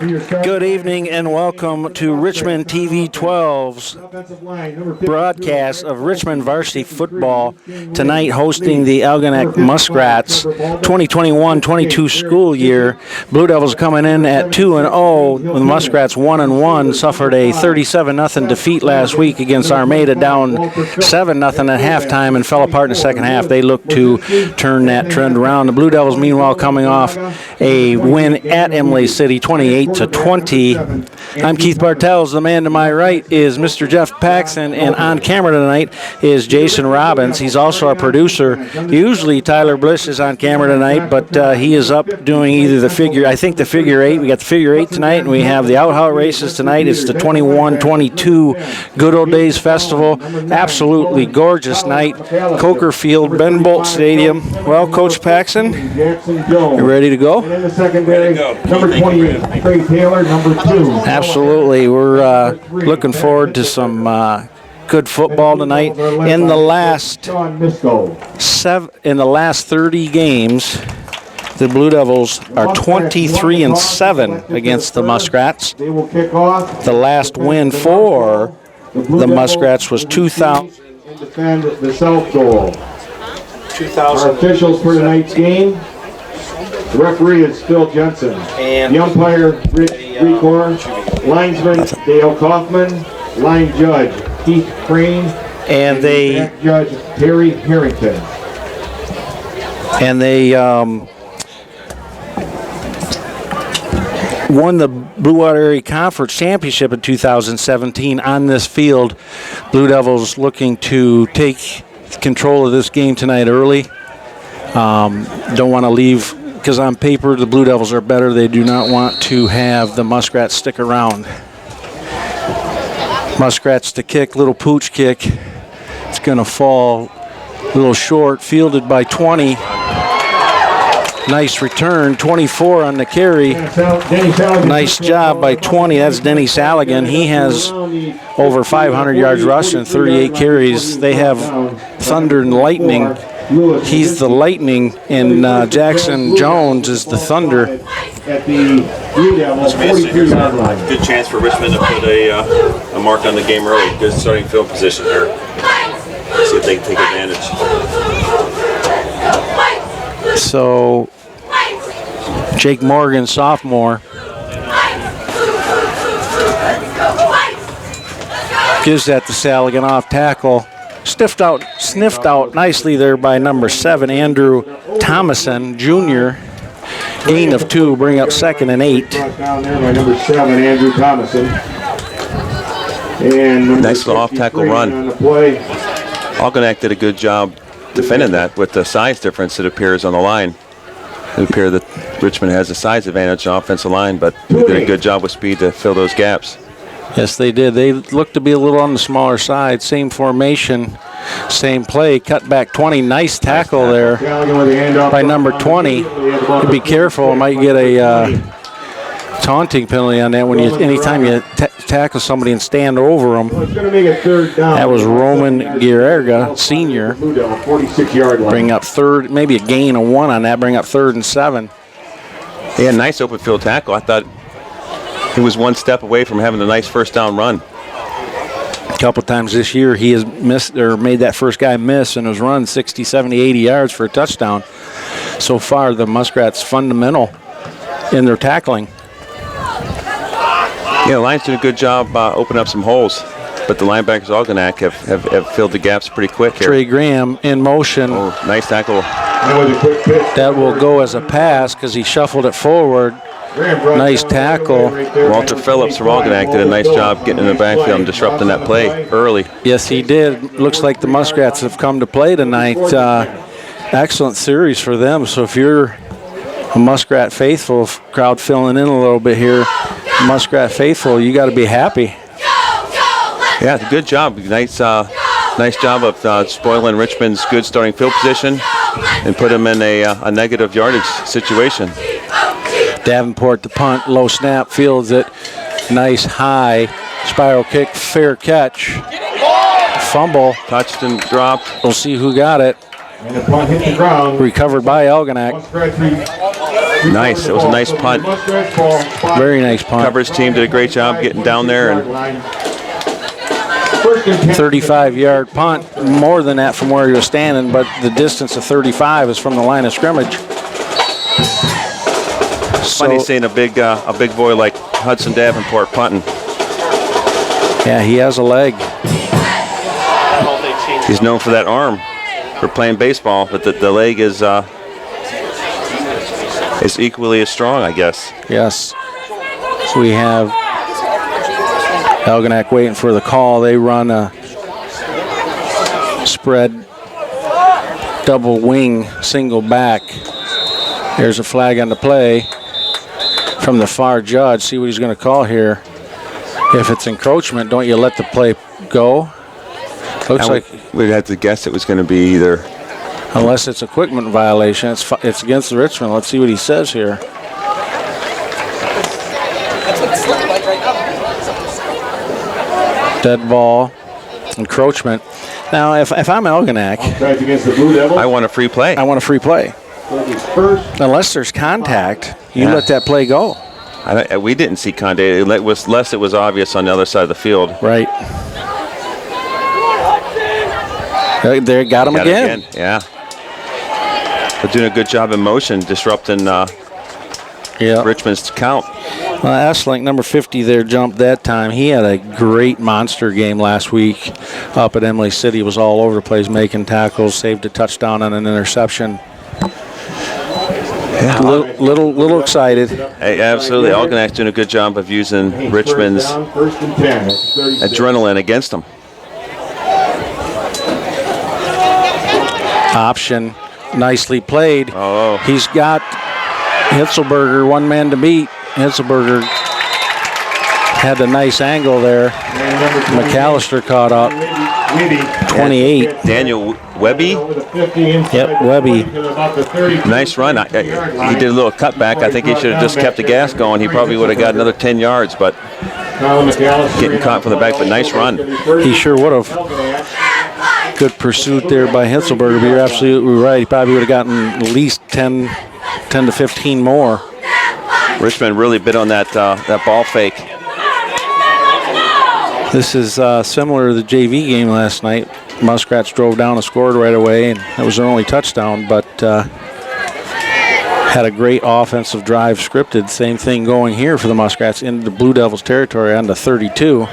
Good evening and welcome to Richmond TV 12's broadcast of Richmond Varsity football. Tonight hosting the Algonac Muskrats 2021-22 school year. Blue Devils coming in at 2-0 with the Muskrats 1-1. Suffered a 37-0 defeat last week against Armada, down 7-0 at halftime and fell apart in the second half. They look to turn that trend around. The Blue Devils meanwhile coming off a win at Emily City 28-20. I'm Keith Bartels. The man to my right is Mr. Jeff Paxson, and on camera tonight is Jason Robbins. He's also our producer. Usually Tyler Bliss is on camera tonight, but he is up doing either the figure eight. We got the figure eight tonight, and we have the out races tonight. It's the 21-22 Good Old Days Festival. Absolutely gorgeous night. Coker Field, Ben Bolt Stadium. Well, Coach Paxson, you ready to go? In the secondary, number 28, Trey Taylor, number 2. Absolutely. We're looking forward to some good football tonight. In the last 30 games, the Blue Devils are 23-7 against the Muskrats. They will kick off. The last win for the Muskrats was 2000. And defend the south goal. Our officials for tonight's game. The referee is Phil Jensen. And the umpire, Rich Recor. Linesman, Dale Kaufman. Line judge, Keith Crane. And they judge, Terry Harrington. And they won the Blue Water Area Conference Championship in 2017 on this field. Blue Devils looking to take control of this game tonight early. Don't want to leave, because on paper the Blue Devils are better. They do not want to have the Muskrats stick around. Muskrats to kick, little pooch kick. It's going to fall a little short, fielded by 20. Nice return, 24 on the carry. Nice job by 20. That's Denny Saligan. He has over 500 yards rushing, 38 carries. They have Thunder and Lightning. He's the Lightning, and Jackson Jones is the Thunder. At the Blue Devils 42-yard line. Good chance for Richmond to put a mark on the game early. Good starting field position here. See if they can take advantage. So, Jake Morgan, sophomore, gives that to Saligan off tackle. Sniffed out nicely there by number 7, Andrew Thomason, junior. Gain of 2, bring up 2nd and 8. Down there by number 7, Andrew Thomason. And nice little off-tackle run. On the play. Algonac did a good job defending that with the size difference that appears on the line. It appears that Richmond has a size advantage on the offensive line, but they did a good job with speed to fill those gaps. Yes, they did. They looked to be a little on the smaller side. Same formation, same play. Cut back 20. Nice tackle there by number 20. Be careful. Might get a taunting penalty on that when anytime you tackle somebody and stand over them. That was Roman Guerrera, senior. 46-yard line. Bring up third, maybe a gain of 1 on that. Bring up 3rd and 7. Yeah, nice open field tackle. I thought he was one step away from having a nice first down run. A couple times this year he has missed or made that first guy miss and has run 60, 70, 80 yards for a touchdown. So far the Muskrats fundamental in their tackling. Yeah, the Lions did a good job opening up some holes, but the linebackers Algonac have filled the gaps pretty quick here. Trey Graham in motion. Oh, nice tackle. That will go as a pass because he shuffled it forward. Nice tackle. Walter Phillips from Algonac did a nice job getting in the backfield and disrupting that play early. Yes, he did. Looks like the Muskrats have come to play tonight. Excellent series for them. So if you're a Muskrat faithful, crowd filling in a little bit here, Muskrat faithful, you got to be happy. Yeah, good job. Nice job of spoiling Richmond's good starting field position and put them in a negative yardage situation. Davenport, the punt, low snap, fields it. Nice high spiral kick, fair catch. Fumble. Touched and dropped. We'll see who got it. And the punt hit the ground. Recovered by Algonac. Muskrat Nice. It was a nice punt. Very nice punt. Coverage team did a great job getting down there. And 35-yard punt, more than that from where he was standing, but the distance of 35 is from the line of scrimmage. Funny seeing a big boy like Hudson Davenport punting. Yeah, he has a leg. He's known for that arm for playing baseball, but the leg is equally as strong, I guess. Yes. So we have Algonac waiting for the call. They run a spread double wing single back. There's a flag on the play from the far judge. See what he's going to call here. If it's encroachment, don't you let the play go? Looks like we'd have to guess it was going to be either. Unless it's equipment violation, it's against the Richmond. Let's see what he says here. Dead ball, encroachment. Now, if I'm Algonac, I want a free play. I want a free play. Unless there's contact, you let that play go. We didn't see contact unless it was obvious on the other side of the field. Right. They got him again. Yeah. They're doing a good job in motion, disrupting Richmond's count. Well, Esslink, number 50 there, jumped that time. He had a great monster game last week up at Emily City. He was all over the place, making tackles, saved a touchdown on an interception. Yeah, little excited. Hey, absolutely. Algonac's doing a good job of using Richmond's adrenaline against them. Option, nicely played. Oh. He's got Hitzelberger, one man to beat. Hitzelberger had a nice angle there. McAllister caught up. 28. Daniel Webby? Yep, Webby. Nice run. He did a little cutback. I think he should have just kept the gas going. He probably would have got another 10 yards, but getting caught from the back, but nice run. He sure would have. Good pursuit there by Hitzelberger, but you're absolutely right. He probably would have gotten at least 10 to 15 more. Richmond really bit on that ball fake. This is similar to the JV game last night. Muskrats drove down and scored right away, and that was their only touchdown, but had a great offensive drive scripted. Same thing going here for the Muskrats into the Blue Devils territory on the 32.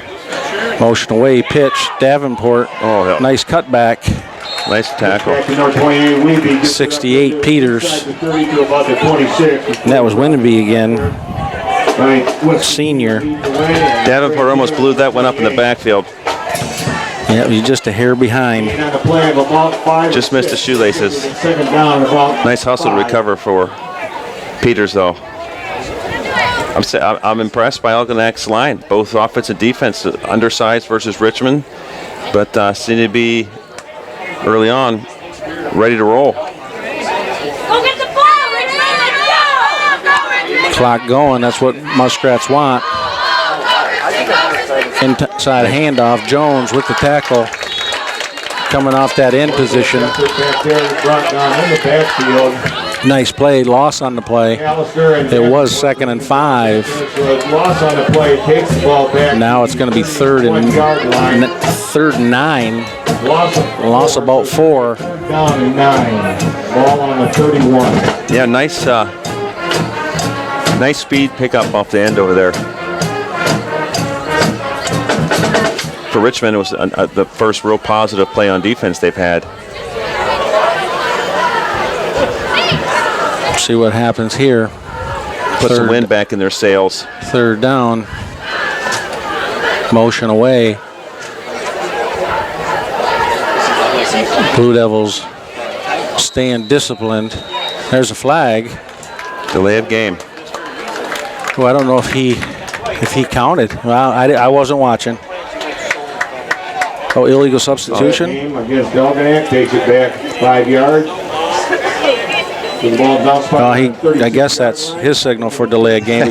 Motion away, pitch, Davenport. Oh, yeah. Nice cutback. Nice tackle. 68 Peters. And that was Winneby again. Senior. Davenport almost blew that one up in the backfield. Yeah, he's just a hair behind. Just missed the shoelaces. Nice hustle to recover for Peters, though. I'm impressed by Algonac's line. Both offense and defense, undersized versus Richmond, but seem to be early on ready to roll. Clock going. That's what Muskrats want. Inside handoff. Jones with the tackle. Coming off that end position. Nice play. Loss on the play. It was 2nd and 5. Now it's going to be third and 9. Loss about 4. Down and 9. Ball on the 31. Yeah, nice speed pickup off the end over there. For Richmond, it was the first real positive play on defense they've had. See what happens here. Puts the wind back in their sails. Third down. Motion away. Blue Devils staying disciplined. There's a flag. Delay of game. Well, I don't know if he counted. Well, I wasn't watching. Oh, illegal substitution. Against Algonac, takes it back 5 yards. The ball bounced I guess that's his signal for delay of game.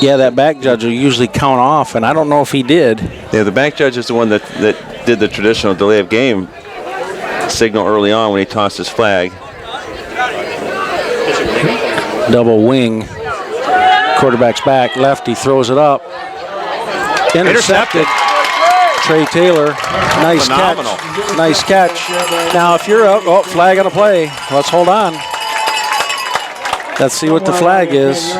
That back judge will usually count off, and I don't know if he did. Yeah, the back judge is the one that did the traditional delay of game signal early on when he tossed his flag. double wing. Quarterback's back, lefty throws it up. Intercepted. Trey Taylor, nice Phenomenal. catch. Nice catch. Now, if you're up, oh, flag on a play. Let's hold on. Let's see what the flag is.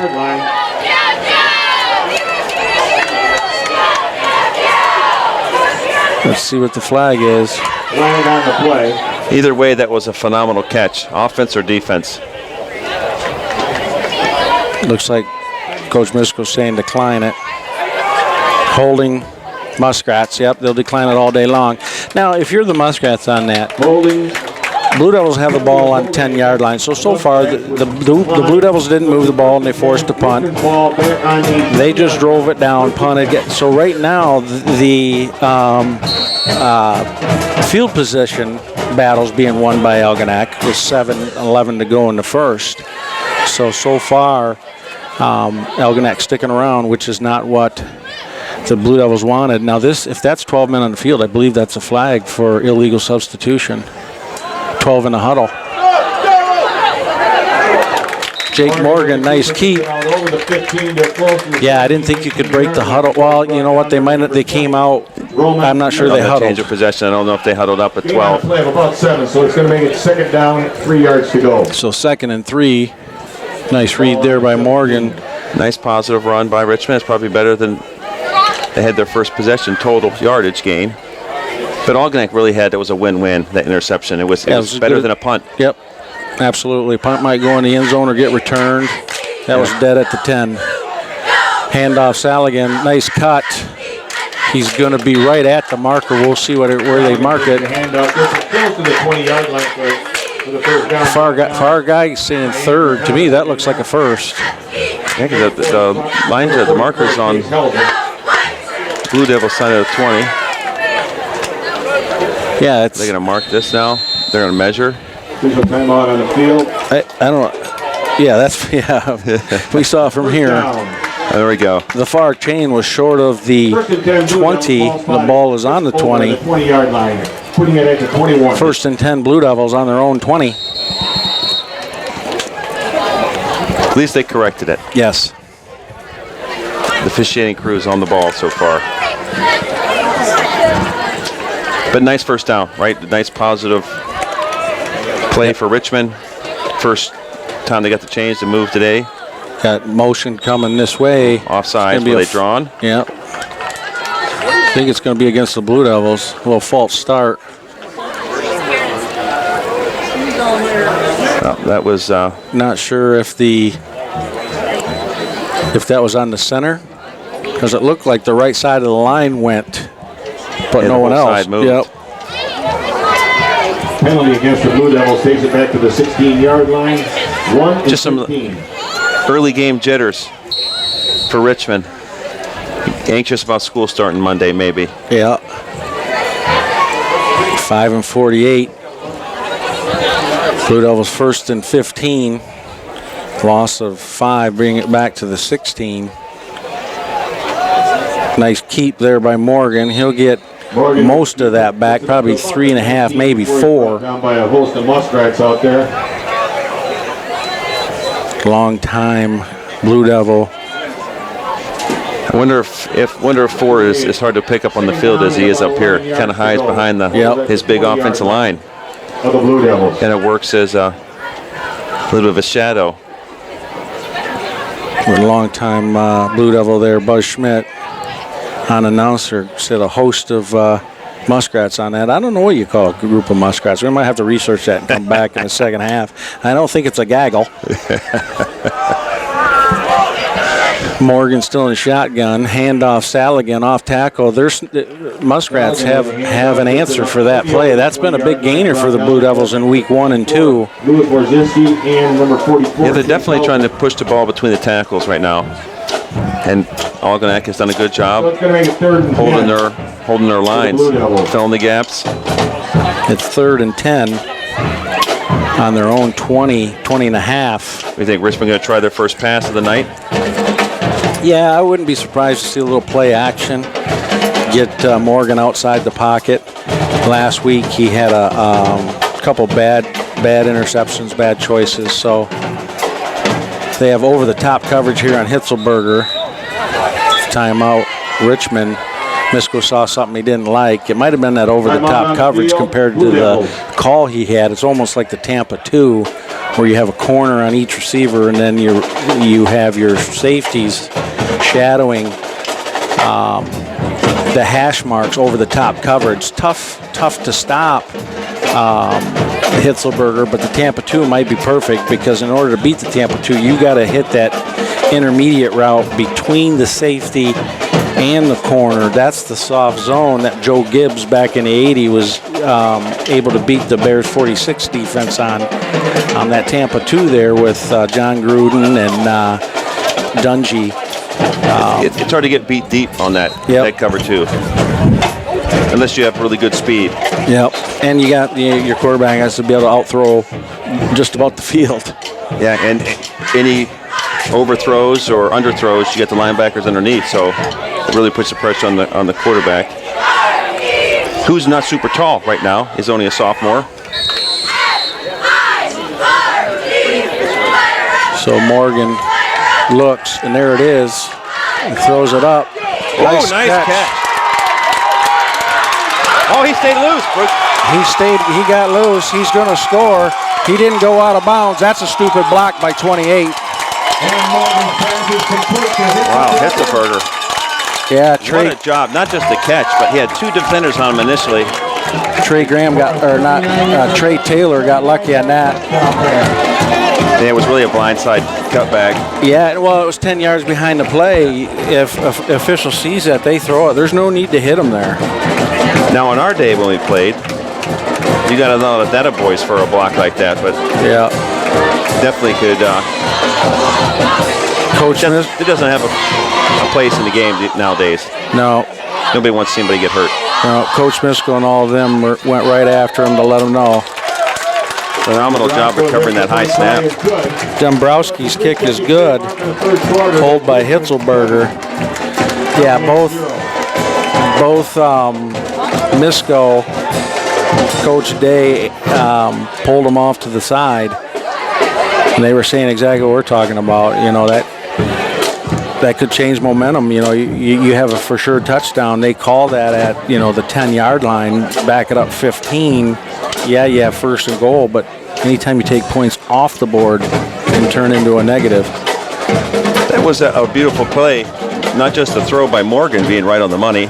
Let's see what the flag is. Flag on the play. Either way, that was a phenomenal catch, offense or defense. Looks like Coach Misko's saying decline it. Holding Muskrats. Yep, they'll decline it all day long. Now, if you're the Muskrats on that, Holding. Blue Devils have the ball on 10-yard line. So far, the Blue Devils didn't move the ball and they forced a punt. They just drove it down, punted. So right now, the field position battle's being won by Algonac with 7:11 to go in the first. So far, Algonac sticking around, which is not what the Blue Devils wanted. Now if that's 12 men on the field, I believe that's a flag for illegal substitution. 12 in the huddle. Jake Morgan, nice keep. Yeah, I didn't think you could break the huddle. Well, you know what? They came out. I'm not sure they huddled. Change of possession. I don't know if they huddled up at 12. Play of about 7, so it's going to make it second down, 3 yards to go. So 2nd and 3. Nice read there by Morgan. Nice positive run by Richmond. It's probably better than they had their first possession total yardage gain. But Algonac really had, it was a win-win, that interception. It was better than a punt. Yep, absolutely. Punt might go in the end zone or get returned. That was dead at the 10. Handoff Saligan, nice cut. He's going to be right at the marker. We'll see where they mark it. Handoff, close to the 20-yard line for the first down. Far guy saying 3rd. To me, that looks like a 1st. Yeah, because the lines of the markers on Blue Devil side of the 20. Yeah, it's. They're going to mark this now. They're going to measure. Official timeout on the field. I don't. Yeah, that's we saw from here. There we go. The far chain was short of the 20. The ball is on the 20. 20-yard line, putting it at the 21. 1st and 10 Blue Devils on their own 20. At least they corrected it. Yes. The officiating crew is on the ball so far. But nice first down, right? Nice positive play for Richmond. First time they got the change to move today. Got motion coming this way. Offsides, were they drawn? Yeah. I think it's going to be against the Blue Devils. A little false start. That was... Not sure if that was on the center, because it looked like the right side of the line went, but no one else. Side moved. Yep. Penalty against the Blue Devils takes it back to the 16-yard line. 1 and Just some 15. early game jitters for Richmond. Anxious about school starting Monday, maybe. Yeah. 5 and 48. Blue Devils 1st and 15. Loss of 5, bringing it back to the 16. Nice keep there by Morgan. He'll get most of that back, probably 3.5, maybe 4. Down by a host of Muskrats out there. Long time Blue Devil. I wonder if 4 is hard to pick up on the field as he is up here. Kind of hides behind his big offensive line. Of the Blue Devils. And it works as a little bit of a shadow. A long time Blue Devil there, Buzz Schmidt, on announcer, said a host of Muskrats on that. I don't know what you call a group of Muskrats. We might have to research that and come back in the second half. I don't think it's a gaggle. Morgan still in the shotgun. Handoff Saligan off tackle. Muskrats have an answer for that play. That's been a big gainer for the Blue Devils in week 1 and 2. And number 44. Yeah, they're definitely trying to push the ball between the tackles right now. And Algonac has done a good job holding their lines, filling the gaps. It's 3rd and 10 on their own 20 and a half. We think Richmond going to try their first pass of the night? Yeah, I wouldn't be surprised to see a little play action. Get Morgan outside the pocket. Last week he had a couple bad interceptions, bad choices. So They have over-the-top coverage here on Hitzelberger. Timeout, Richmond. Misko saw something he didn't like. It might have been that over-the-top coverage compared to the call he had. It's almost like the Tampa 2, where you have a corner on each receiver, and then you have your safeties shadowing the hash marks over the top coverage. Tough to stop Hitzelberger, but the Tampa 2 might be perfect, because in order to beat the Tampa 2, you got to hit that intermediate route between the safety and the corner. That's the soft zone that Joe Gibbs back in the 80 was able to beat the Bears 46 defense on that Tampa 2 there with John Gruden and Dungy. It's hard to get beat deep on that cover 2, unless you have really good speed. Yep, and you got your quarterback has to be able to outthrow just about the field. Yeah, and any overthrows or underthrows, you get the linebackers underneath, so it really puts the pressure on the quarterback, who's not super tall right now. He's only a sophomore. So Morgan looks, and there it is. He throws it up. Nice catch. Oh, he stayed loose, Brooks. He got loose. He's going to score. He didn't go out of bounds. That's a stupid block by 28. Wow, Hitzelberger. Yeah, Trey. What a job. Not just the catch, but he had 2 defenders on him initially. Trey Taylor got lucky on that. Yeah, it was really a blindside cutback. Yeah, well, it was 10 yards behind the play. If official sees that, they throw it. There's no need to hit him there. Now, on our day when we played, you got to know that a boy's for a block like that, but yeah, definitely could. Coach, it doesn't have a place in the game nowadays. No. Nobody wants to see anybody get hurt. No, Coach Misko and all of them went right after him to let him know. Phenomenal job recovering that high snap. Dombrowski's kick is good. Pulled by Hitzelberger. Yeah, both Misko, Coach Day pulled him off to the side. And they were saying exactly what we're talking about. You know, that could change momentum. You know, you have a for sure touchdown. They call that at, you know, the 10-yard line, back it up 15. Yeah, you have first and goal, but anytime you take points off the board, it can turn into a negative. That was a beautiful play. Not just the throw by Morgan being right on the money.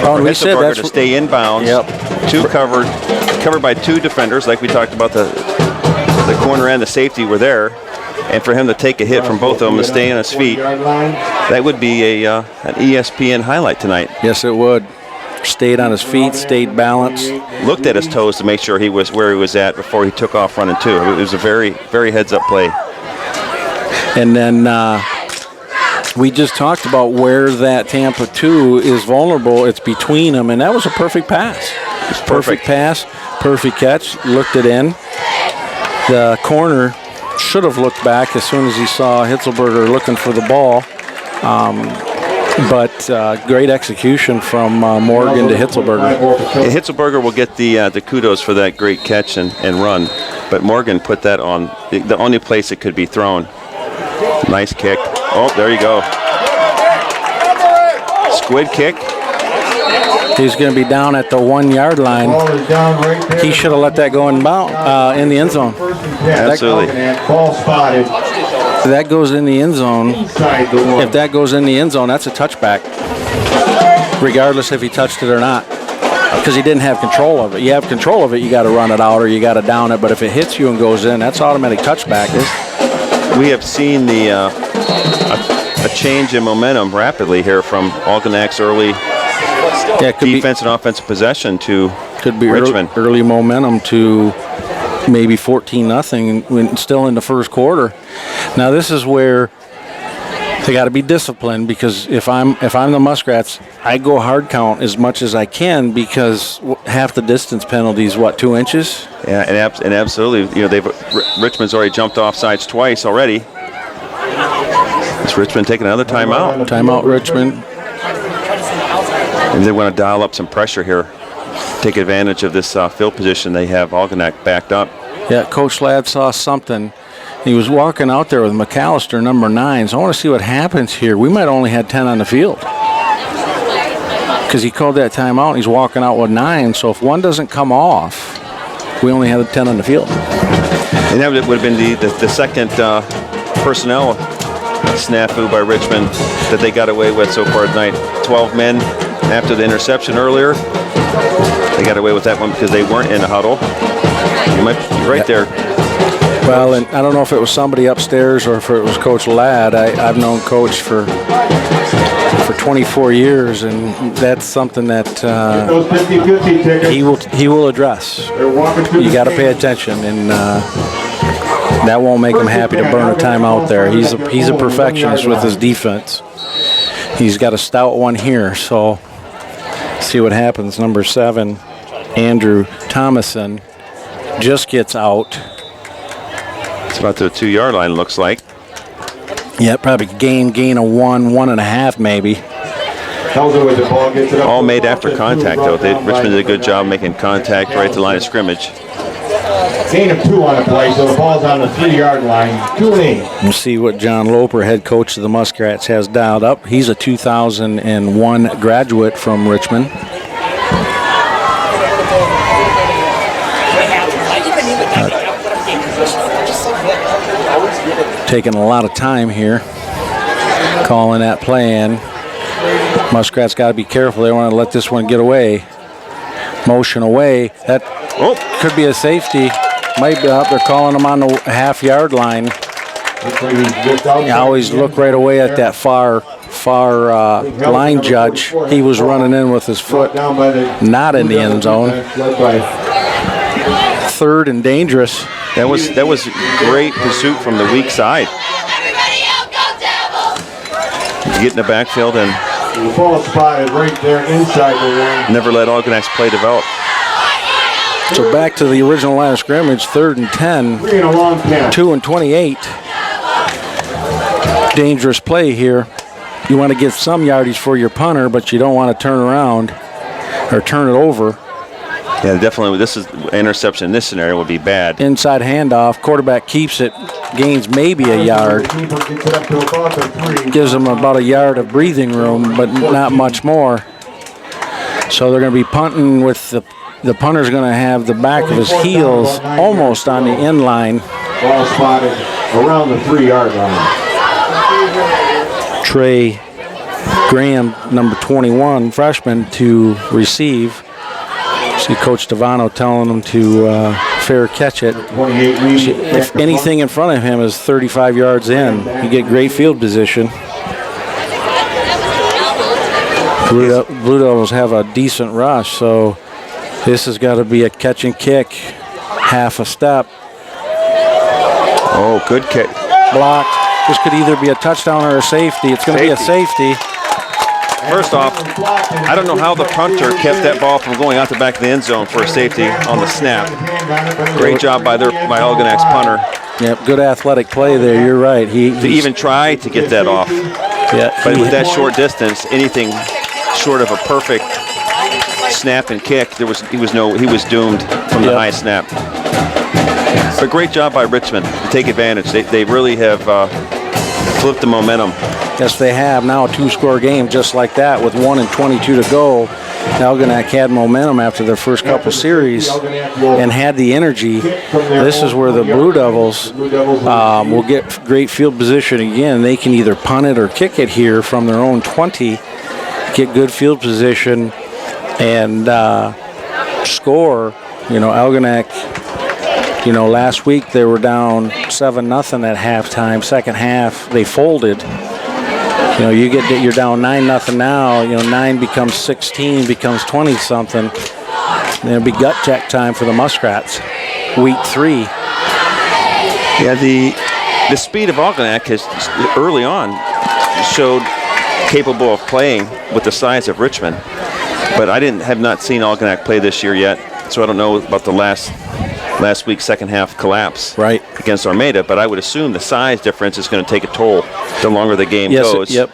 Oh, we said that's to stay inbounds. Yep. Covered by 2 defenders, like we talked about. The corner and the safety were there, and for him to take a hit from both of them and stay on his feet, that would be an ESPN highlight tonight. Yes, it would. Stayed on his feet, stayed balanced. Looked at his toes to make sure he was where he was at before he took off running too. It was a very, very heads-up play. And then we just talked about where that Tampa 2 is vulnerable. It's between them, and that was a perfect pass. Perfect pass, perfect catch, looked it in. The corner should have looked back as soon as he saw Hitzelberger looking for the ball. But great execution from Morgan to Hitzelberger. Yeah, Hitzelberger will get the kudos for that great catch and run, but Morgan put that on the only place it could be thrown. Nice kick. Oh, there you go. Squid kick. He's going to be down at the 1-yard line. He should have let that go in the end zone. Absolutely. If that goes in the end zone, that's a touchback, regardless if he touched it or not, because he didn't have control of it. You have control of it, you got to run it out or you got to down it. But if it hits you and goes in, that's automatic touchback. We have seen a change in momentum rapidly here from Algonac's early defense and offensive possession to Richmond. Early momentum to maybe 14-0 when still in the first quarter. Now this is where they got to be disciplined, because if I'm the Muskrats, I go hard count as much as I can, because half the distance penalty is 2 inches. Yeah, and absolutely, you know, Richmond's already jumped off sides twice already. Is Richmond taking another timeout? Timeout, Richmond. And they want to dial up some pressure here, take advantage of this field position. They have Algonac backed up. Yeah, Coach Ladd saw something. He was walking out there with McAllister, number 9. So I want to see what happens here. We might only had 10 on the field because he called that timeout. And he's walking out with 9. So if one doesn't come off, we only had 10 on the field. And that would have been the second personnel snafu by Richmond that they got away with so far tonight. 12 men after the interception earlier. They got away with that one because they weren't in a huddle. You might be right there. Well, and I don't know if it was somebody upstairs or if it was Coach Ladd. I've known Coach for 24 years, and that's something that he will address. You got to pay attention, and that won't make him happy to burn a timeout there. He's a perfectionist with his defense. He's got a stout one here, so see what happens. Number 7, Andrew Thomason, just gets out. It's about the 2-yard line, looks like. Yeah, probably gain of 1.5 maybe. All made after contact, though. Richmond did a good job making contact right at the line of scrimmage. Gain of 2 on the play, so the ball's on the 3-yard line. 2-8. We'll see what John Loper, head coach of the Muskrats, has dialed up. He's a 2001 graduate from Richmond. Taking a lot of time here, calling that play in. Muskrats got to be careful. They want to let this one get away. Motion away. That could be a safety. Might be up. They're calling him on the half-yard line. You always look right away at that far line judge. He was running in with his foot, not in the end zone. 3rd and dangerous. That was great pursuit from the weak side. Get in the backfield and the ball spotted right there inside the one. Never let Algonac's play develop. So back to the original line of scrimmage, 3rd and 10. 2 and 28. Dangerous play here. You want to get some yardage for your punter, but you don't want to turn around or turn it over. Yeah, definitely. This is interception in this scenario would be bad. Inside handoff, quarterback keeps it, gains maybe a yard. Gives them about a yard of breathing room, but not much more. So they're going to be punting with the punter's going to have the back of his heels almost on the end line. Ball spotted around the 3-yard line. Trey Graham, number 21, freshman, to receive. See Coach Devano telling him to fair catch it. If anything in front of him is 35 yards in, you get great field position. Blue Devils have a decent rush, so this has got to be a catch and kick, half a step. Oh, good kick. Blocked. This could either be a touchdown or a safety. It's going to be a safety. First off, I don't know how the punter kept that ball from going out the back of the end zone for a safety on the snap. Great job by Algonac's punter. Yep, good athletic play there. You're right. He even tried to get that off. Yeah, but with that short distance, anything short of a perfect snap and kick, he was doomed from the high snap. But great job by Richmond to take advantage. They really have flipped the momentum. Yes, they have. Now a 2-score game just like that with 1 and 22 to go. Algonac had momentum after their first couple series and had the energy. This is where the Blue Devils will get great field position again. They can either punt it or kick it here from their own 20, get good field position, and score. Algonac, last week they were down 7-0 at halftime. Second half, they folded. You're down 9-0 now. 9 becomes 16, becomes 20-something. It'll be gut check time for the Muskrats. Week 3. Yeah, the speed of Algonac has early on showed capable of playing with the size of Richmond, but I have not seen Algonac play this year yet, so I don't know about the last week's second half collapse against Armada, but I would assume the size difference is going to take a toll the longer the game goes. Yep.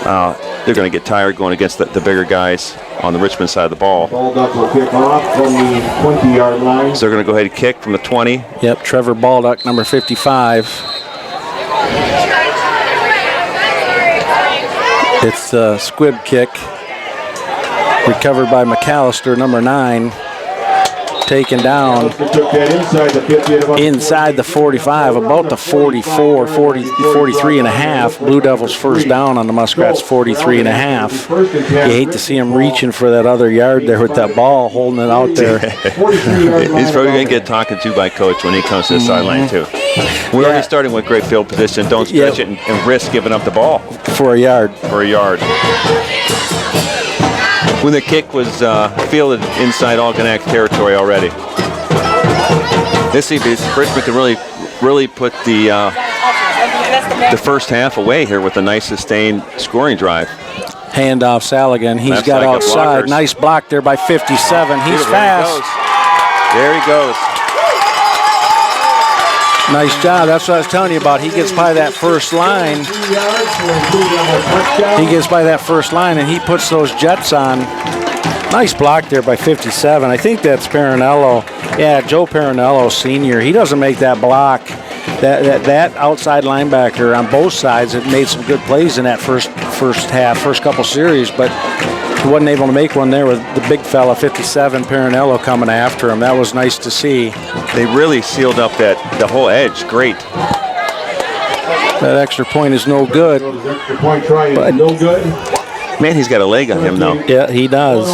they're going to get tired going against the bigger guys on the Richmond side of the ball. Ball duck will kick off from the 20-yard line. So they're going to go ahead and kick from the 20. Yep, Trevor Baldock, number 55. It's a squib kick. Recovered by McAllister, number 9. Taken down inside the 45, about the 44, 43 and a half. Blue Devils first down on the Muskrats, 43 and a half. You hate to see him reaching for that other yard there with that ball, holding it out there. He's probably going to get talked to by Coach when he comes to the sideline, too. We're already starting with great field position. Don't stretch it and risk giving up the ball. For a yard. When the kick was fielded inside Algonac territory already. Let's see if Richmond can really put the first half away here with a nice sustained scoring drive. Handoff Saligan. He's got outside. Nice block there by 57. He's fast. There he goes. Nice job. That's what I was telling you about. He gets by that first line. And he puts those jets on. Nice block there by 57. I think that's Parinello. Yeah, Joe Parinello, senior. He doesn't make that block. That outside linebacker on both sides had made some good plays in that first couple series, but he wasn't able to make one there with the big fella, 57, Parinello, coming after him. That was nice to see. They really sealed up the whole edge. Great. That extra point is no good. Extra point try is no good. Man, he's got a leg on him, though. Yeah, he does.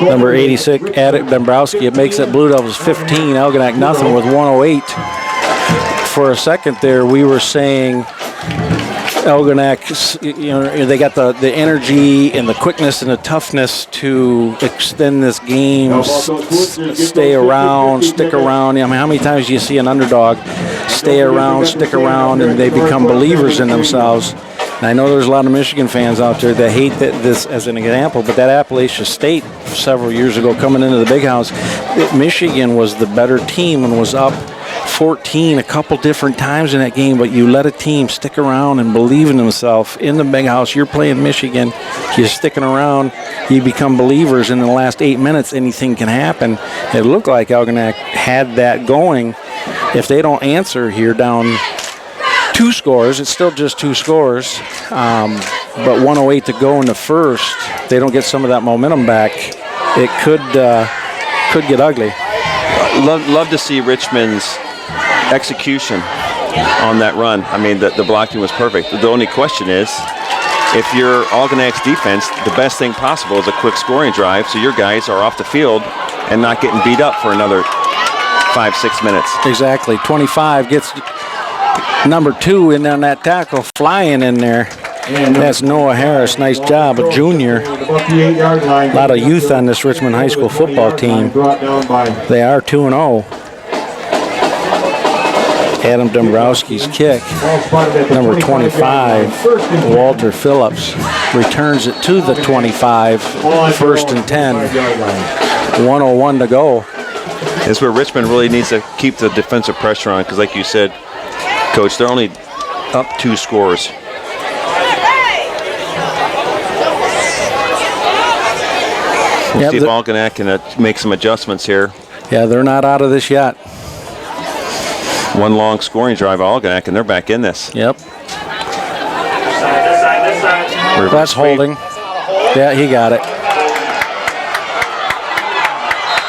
Number 86, Attic Dombrowski. It makes it Blue Devils 15, Algonac nothing with 1:08. For a second there, we were saying Algonac, they got the energy and the quickness and the toughness to extend this game, stay around, stick around. I mean, how many times do you see an underdog stay around, stick around, and they become believers in themselves? And I know there's a lot of Michigan fans out there that hate this as an example, but that Appalachia State several years ago coming into the Big House, Michigan was the better team and was up 14 a couple different times in that game, but you let a team stick around and believe in themselves in the Big House. You're playing Michigan, you're sticking around, you become believers. In the last 8 minutes, anything can happen. It looked like Algonac had that going. If they don't answer here down 2 scores, it's still just 2 scores, but 1:08 to go in the first, they don't get some of that momentum back, it could get ugly. Love to see Richmond's execution on that run. I mean, the blocking was perfect. The only question is, if you're Algonac's defense, the best thing possible is a quick scoring drive so your guys are off the field and not getting beat up for another 5-6 minutes. Exactly. 25 gets number 2 in on that tackle, flying in there. That's Noah Harris. Nice job, a junior. A lot of youth on this Richmond High School football team. They are 2-0. Adam Dombrowski's kick, number 25, Walter Phillips, returns it to the 25, 1st and 10, 1:01 to go. It's where Richmond really needs to keep the defensive pressure on, because like you said, Coach, they're only up 2 scores. We'll see if Algonac can make some adjustments here. Yeah, they're not out of this yet. One long scoring drive, Algonac, and they're back in this. Yep. That's holding. Yeah, he got it.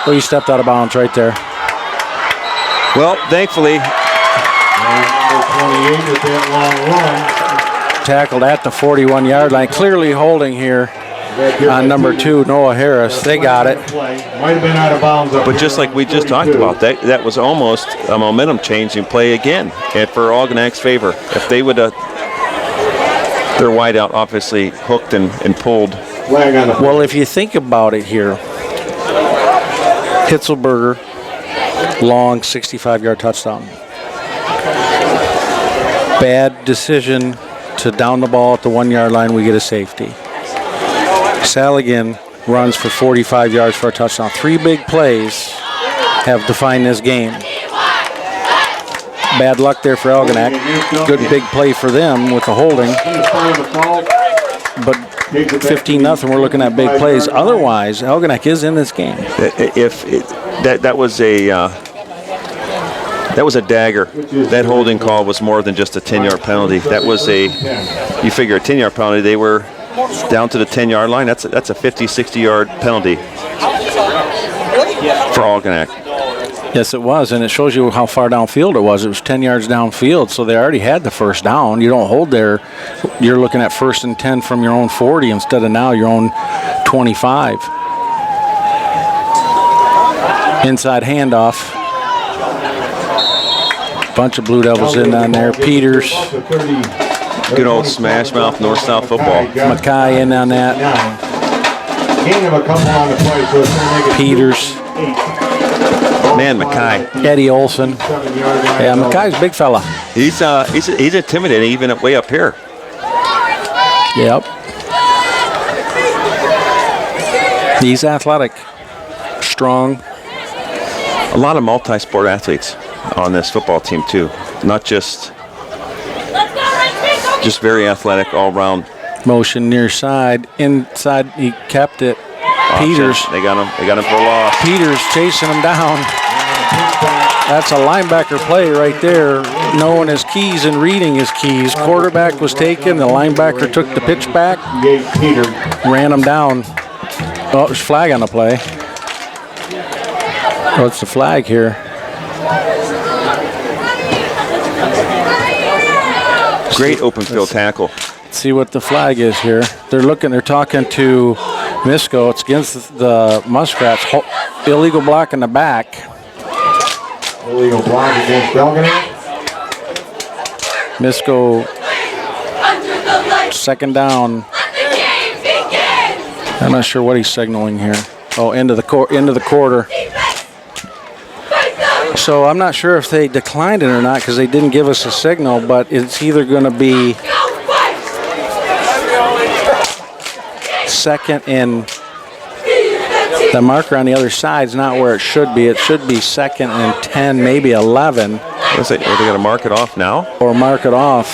Well, he stepped out of bounds right there. Well, thankfully, tackled at the 41-yard line. Clearly holding here on number 2, Noah Harris. They got it. Might have been out of bounds. But just like we just talked about, that was almost a momentum changing play again, and for Algonac's favor. If they would their wideout obviously hooked and pulled. Well, if you think about it here, Hitzelberger, long 65-yard touchdown. Bad decision to down the ball at the 1-yard line, we get a safety. Saligan runs for 45 yards for a touchdown. 3 big plays have defined this game. Bad luck there for Algonac. Good big play for them with the holding. but 15-0, we're looking at big plays. Otherwise, Algonac is in this game. That was a dagger. That holding call was more than just a 10-yard penalty. That was you figure a 10-yard penalty, they were down to the 10-yard line. That's a 50, 60-yard penalty for Algonac. Yes, it was, and it shows you how far downfield it was. It was 10 yards downfield, so they already had the first down. You don't hold there. You're looking at 1st and 10 from your own 40 instead of now your own 25. Inside handoff. Bunch of Blue Devils in on there. Peters. Good old smash mouth north-south football. Mackay in on that. Gain of a couple on the play, so it's going to make it Peters. Man, Mackay. Eddie Olson. Yeah, Mackay's a big fella. He's intimidating even way up here. Yep. He's athletic, strong. A lot of multi-sport athletes on this football team too. Not just very athletic all around. Motion near side, inside. He kept it. Peters. They got him for a loss. Peters chasing him down. That's a linebacker play right there, knowing his keys and reading his keys. Quarterback was taken. The linebacker took the pitch back, ran him down. Oh, there's a flag on the play. What's the flag here? Great open field tackle. See what the flag is here. They're talking to Misco. It's against the Muskrats. Illegal block in the back. illegal block against Algonac. Misco, second down. I'm not sure what he's signaling here. Oh, end of the quarter. So I'm not sure if they declined it or not because they didn't give us a signal, but it's either going to be second and the marker on the other side is not where it should be. It should be second and 10, maybe 11. Are they going to mark it off now? Or mark it off.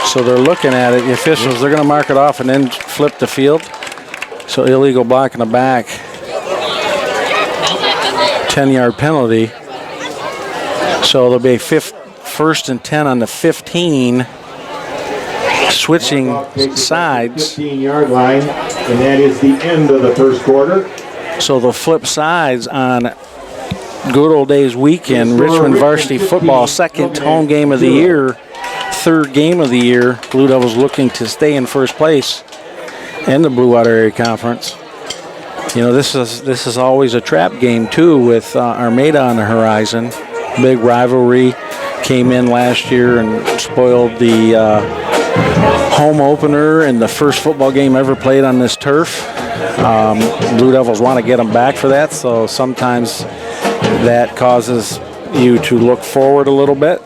So they're looking at it. The officials, they're going to mark it off and then flip the field. So illegal block in the back. 10-yard penalty. So there'll be first and 10 on the 15. Switching sides. 15-yard line, and that is the end of the first quarter. So they'll flip sides on good old days weekend. Richmond Varsity football, second home game of the year, third game of the year. Blue Devils looking to stay in first place in the Blue Water Area Conference. You know, this is always a trap game too, with Armada on the horizon. Big rivalry. Came in last year and spoiled the home opener and the first football game ever played on this turf. Blue Devils want to get them back for that, so sometimes that causes you to look forward a little bit.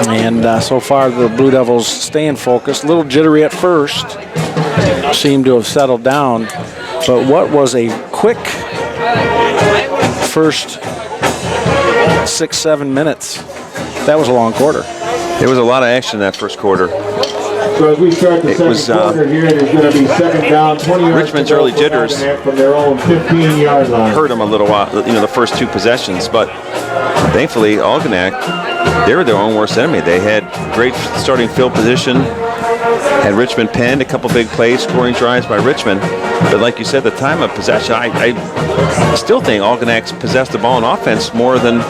And so far the Blue Devils staying focused, a little jittery at first, seem to have settled down. But what was a quick first 6-7 minutes. That was a long quarter. There was a lot of action in that first quarter. So as we start the second quarter here, there's going to be second down, 20 yards. Richmond's early jitters from their own 15-yard line. Hurt them a little while, the first two possessions, but thankfully Algonac, they were their own worst enemy. They had great starting field position, had Richmond penned, a couple big plays, scoring drives by Richmond. But like you said, the time of possession, I still think Algonac's possessed the ball in offense more than,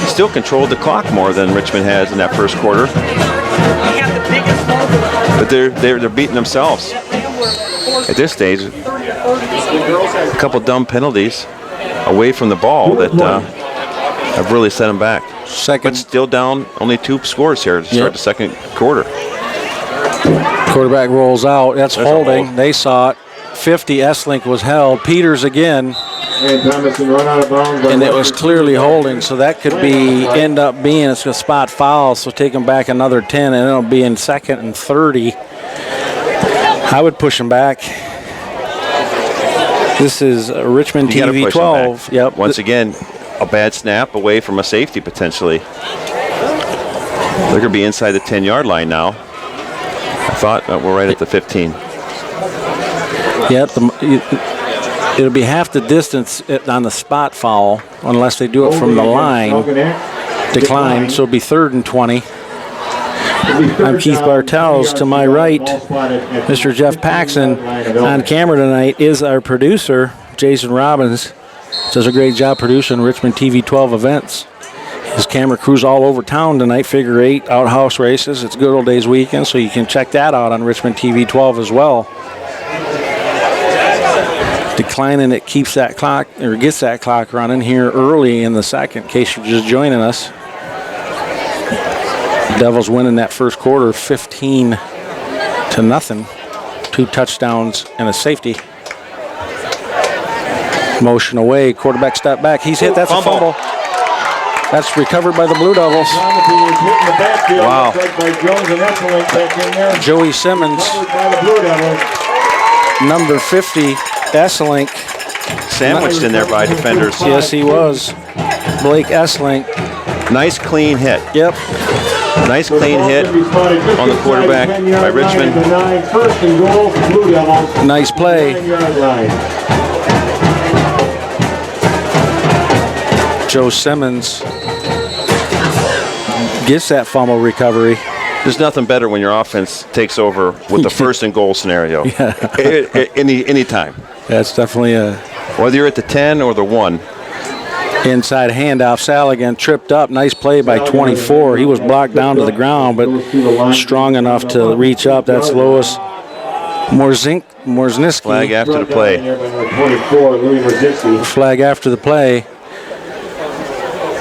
still controlled the clock more than Richmond has in that first quarter. But they're beating themselves at this stage. A couple dumb penalties away from the ball that have really set them back. But still down only 2 scores here to start the second quarter. Quarterback rolls out. That's holding. They saw it. 50, S-Link was held. Peters again. And Thomason run out of bounds. And it was clearly holding, so that could end up being, it's a spot foul, so take them back another 10, and it'll be in second and 30. I would push them back. This is Richmond TV 12. Yep. Once again, a bad snap away from a safety potentially. They're going to be inside the 10-yard line now. I thought we're right at the 15. Yep, it'll be half the distance on the spot foul unless they do it from the line. Decline, so it'll be 3rd and 20. I'm Keith Bartels. To my right, Mr. Jeff Paxson. On camera tonight is our producer, Jason Robbins. Does a great job producing Richmond TV 12 events. His camera crew's all over town tonight, figure 8, outhouse races. It's Good Old Days weekend, so you can check that out on Richmond TV 12 as well. Declining, it keeps that clock, or gets that clock running here early in the second, in case you're just joining us. Devils winning that first quarter 15-0. 2 touchdowns and a safety. Motion away, quarterback step back. He's hit, that's a fumble. That's recovered by the Blue Devils. Wow. Joey Simmons, number 50, Esselink. Sandwiched in there by defenders. Yes, he was. Blake Esselink. Nice clean hit. Yep. Nice clean hit on the quarterback by Richmond. Nice play. Joe Simmons gets that fumble recovery. There's nothing better when your offense takes over with the 1st and goal scenario. Any time. That's definitely a... Whether you're at the 10 or the 1. Inside handoff. Saligan tripped up. Nice play by 24. He was blocked down to the ground, but strong enough to reach up. That's Lois Morzniski. Flag after the play. Flag after the play.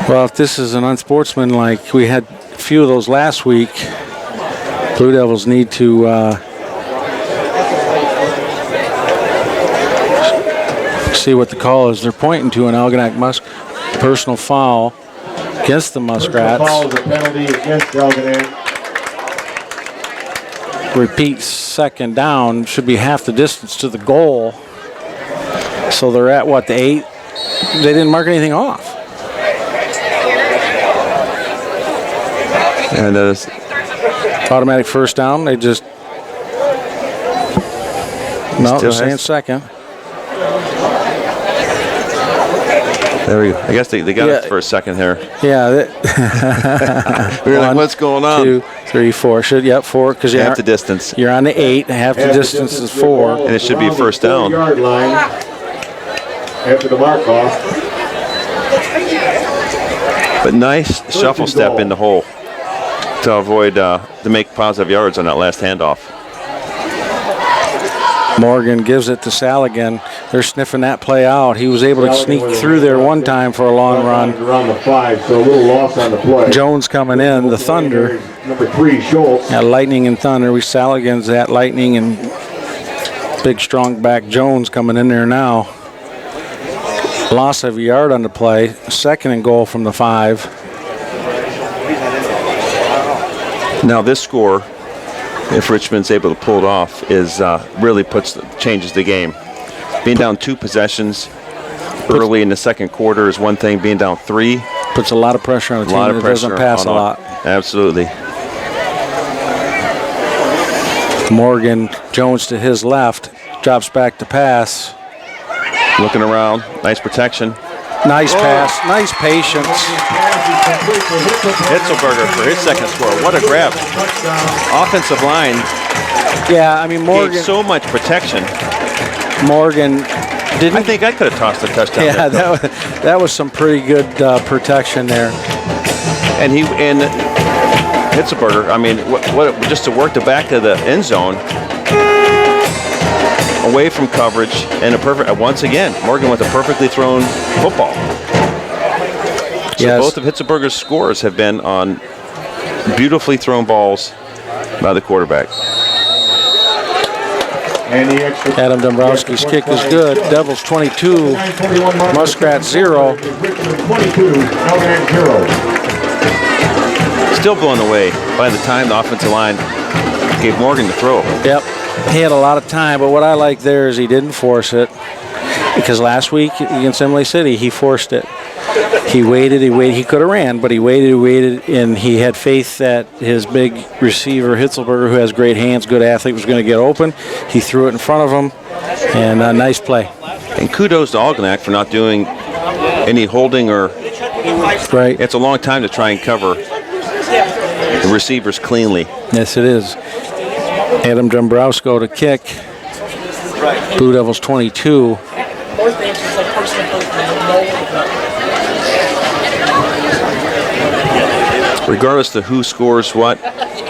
Well, if this is an unsportsmanlike, we had a few of those last week. Blue Devils need to see what the call is. They're pointing to an Algonac personal foul against the Muskrats. Penalty against Algonac. Repeat, 2nd down. Should be half the distance to the goal. So they're at, what, the 8? They didn't mark anything off. And automatic 1st down. They just... No, they're saying 2nd. There we go. I guess they got it for a second here. Yeah. We were like, what's going on? 2, 3, 4. 4, because half the distance. You're on the 8. Half the distance is 4. And it should be 1st down. Yard line after the mark off. But nice shuffle step in the hole to avoid to make positive yards on that last handoff. Morgan gives it to Saligan. They're sniffing that play out. He was able to sneak through there one time for a long run. Around the 5, so a little loss on the play. Jones coming in, the Thunder. Number 3, Schultz. Yeah, Lightning and Thunder. We Saligan's at Lightning and big strong back Jones coming in there now. Loss of a yard on the play. 2nd and goal from the 5. Now this score, if Richmond's able to pull it off, is really changes the game. Being down 2 possessions early in the second quarter is one thing. Being down 3 puts a lot of pressure on a team that doesn't pass a lot. Absolutely. Morgan, Jones to his left, drops back to pass. Looking around, nice protection. Nice pass, nice patience. Hitzelberger for his 2nd score. What a grab. Offensive line. Yeah, I mean, Morgan. Gave so much protection. Morgan didn't. I think I could have tossed a touchdown. Yeah, that was some pretty good protection there. And Hitzelberger, I mean, what just to work the back of the end zone. Away from coverage and once again, Morgan with a perfectly thrown football. So both of Hitzelberger's scores have been on beautifully thrown balls by the quarterback. Adam Dombrowski's kick is good. Devils 22, Muskrats 0. Still blown away by the time the offensive line gave Morgan the throw. Yep. He had a lot of time, but what I like there is he didn't force it, because last week against Emily City he forced it. He waited. He could have ran, but he waited, and he had faith that his big receiver, Hitzelberger, who has great hands, good athlete, was going to get open. He threw it in front of him, and a nice play. And kudos to Algonac for not doing any holding or... Right. It's a long time to try and cover the receivers cleanly. Yes, it is. Adam Dombrowsko to kick. Blue Devils 22. Regardless of who scores what,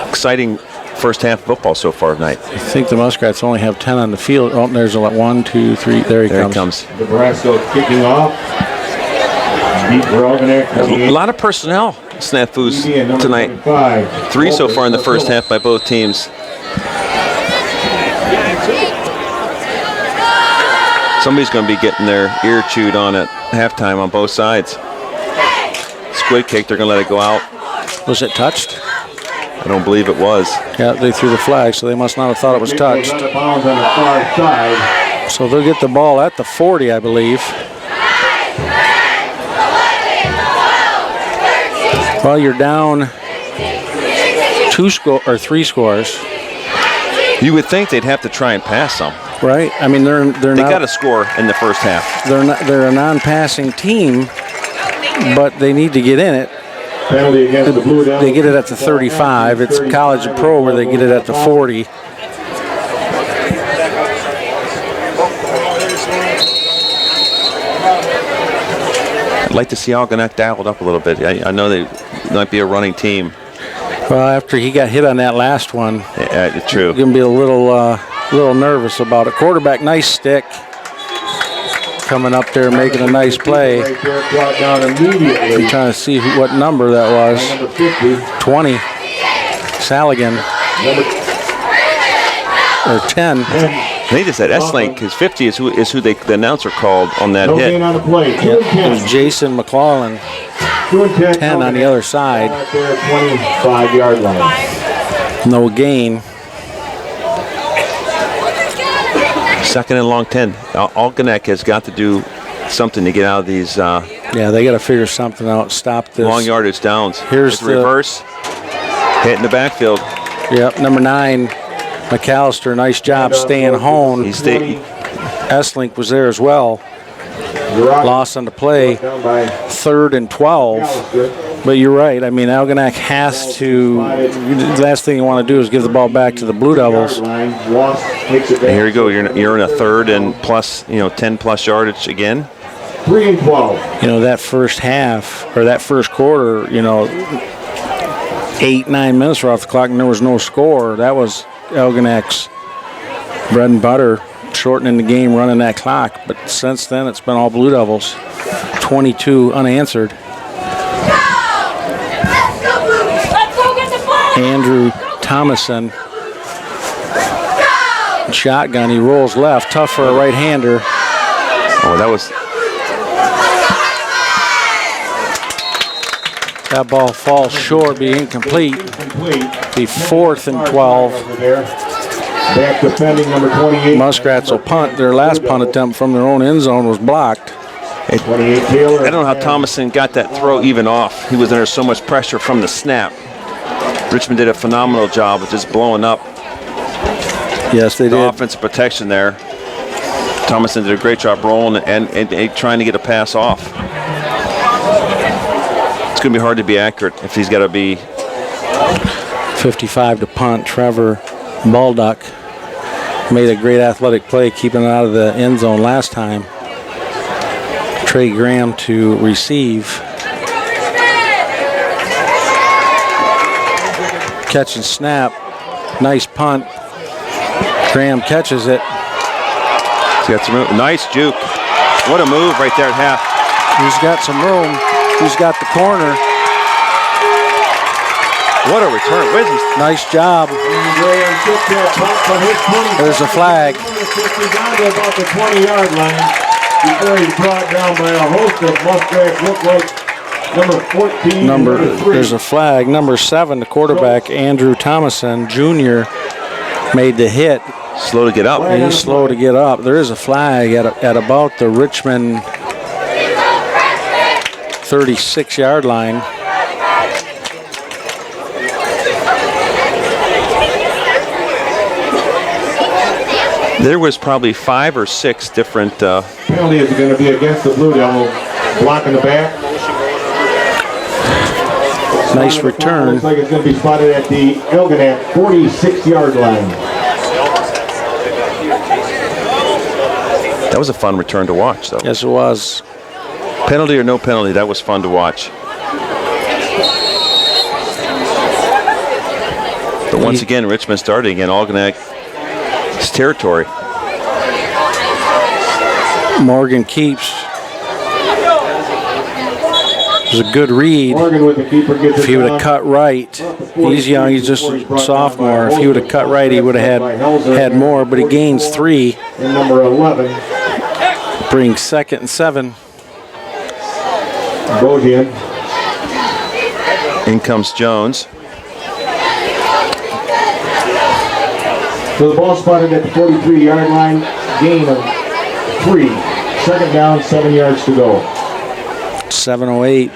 exciting first half football so far tonight. I think the Muskrats only have 10 on the field. Oh, there's a 1, 2, 3. There he comes. Nebraska kicking off. A lot of personnel snafus tonight. 3 so far in the first half by both teams. Somebody's going to be getting their ear chewed on at halftime on both sides. Squid kick, they're going to let it go out. Was it touched? I don't believe it was. Yeah, they threw the flag, so they must not have thought it was touched. So they'll get the ball at the 40, I believe. Well, you're down 3 scores. You would think they'd have to try and pass some. Right? I mean, they got to score in the first half. They're a non-passing team, but they need to get in it. Penalty against the Blue Devils. They get it at the 35. It's college and pro where they get it at the 40. I'd like to see Algonac dialed up a little bit. I know they might be a running team. Well, after he got hit on that last one, true. Going to be a little nervous about it. Quarterback, nice stick. Coming up there, making a nice play. I'm trying to see what number that was. 20. Saligan. Or 10. They just said S-Link, because 50 is who the announcer called on that hit. It was Jason McClellan. 10 on the other side. 25-yard line. No gain. Second and long 10. Algonac has got to do something to get out of these. Yeah, they got to figure something out. Stop this. Long yardage downs. Here's the reverse. Hit in the backfield. Yep, number 9, McAllister. Nice job staying home. S-Link was there as well. Loss on the play. 3rd and 12. But you're right. I mean, Algonac has to. The last thing you want to do is give the ball back to the Blue Devils. And here you go. You're in a 3rd and plus, 10 plus yardage again. 3 and 12. That first half or that first quarter, 8-9 minutes were off the clock and there was no score. That was Algonac's bread and butter, shortening the game, running that clock. But since then, it's been all Blue Devils. 22 unanswered. Andrew Thomason. Shotgun, he rolls left, tough for a right-hander. Oh, that was... That ball falls short, be incomplete. Be 4th and 12. Back defending number 28. Muskrats will punt. Their last punt attempt from their own end zone was blocked. 28 Taylor. I don't know how Thomason got that throw even off. He was under so much pressure from the snap. Richmond did a phenomenal job of just blowing up. Yes, they did. Offensive protection there. Thomason did a great job rolling and trying to get a pass off. It's going to be hard to be accurate if he's got to be 55 to punt. Trevor Baldock made a great athletic play keeping it out of the end zone last time. Trey Graham to receive. Catch and snap. Nice punt. Graham catches it. He's got some room. Nice juke. What a move right there at half. He's got some room. He's got the corner. What a return. Nice job. There's a flag. Down to about the 20-yard line before he's brought down by a host of Muskrats. Look like number 14. There's a flag. Number 7, the quarterback, Andrew Thomason, Jr., made the hit. Slow to get up. He's slow to get up. There is a flag at about the Richmond 36-yard line. There was probably 5 or 6 different. Penalty is going to be against the Blue Devils. Block in the back. Nice return. Looks like it's going to be spotted at the Algonac 46-yard line. That was a fun return to watch, though. Yes, it was. Penalty or no penalty, that was fun to watch. But once again, Richmond starting in Algonac's territory. Morgan keeps. It was a good read. Morgan with the keeper gets If he would have cut right, he's young, he's just a sophomore. If he would have cut right, he would have had more, but he gains 3. And number 11. Brings 2nd and 7. Bozian. In comes Jones. So the ball spotted at the 43-yard line. Gain of 3. 2nd down, 7 yards to go. 7:08.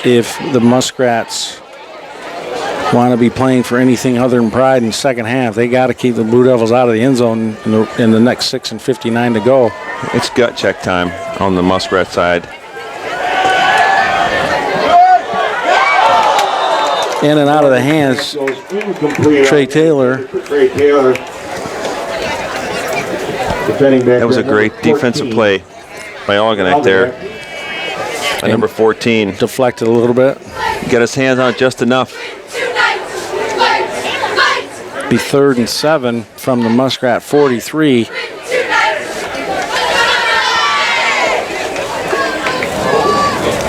If the Muskrats want to be playing for anything other than pride in the second half, they got to keep the Blue Devils out of the end zone in the next 6:59 to go. It's gut check time on the Muskrat side. In and out of the hands. Trey Taylor. That was a great defensive play by Algonac there. By number 14. Deflected a little bit. Got his hands on it just enough. Be 3rd and 7 from the Muskrat 43.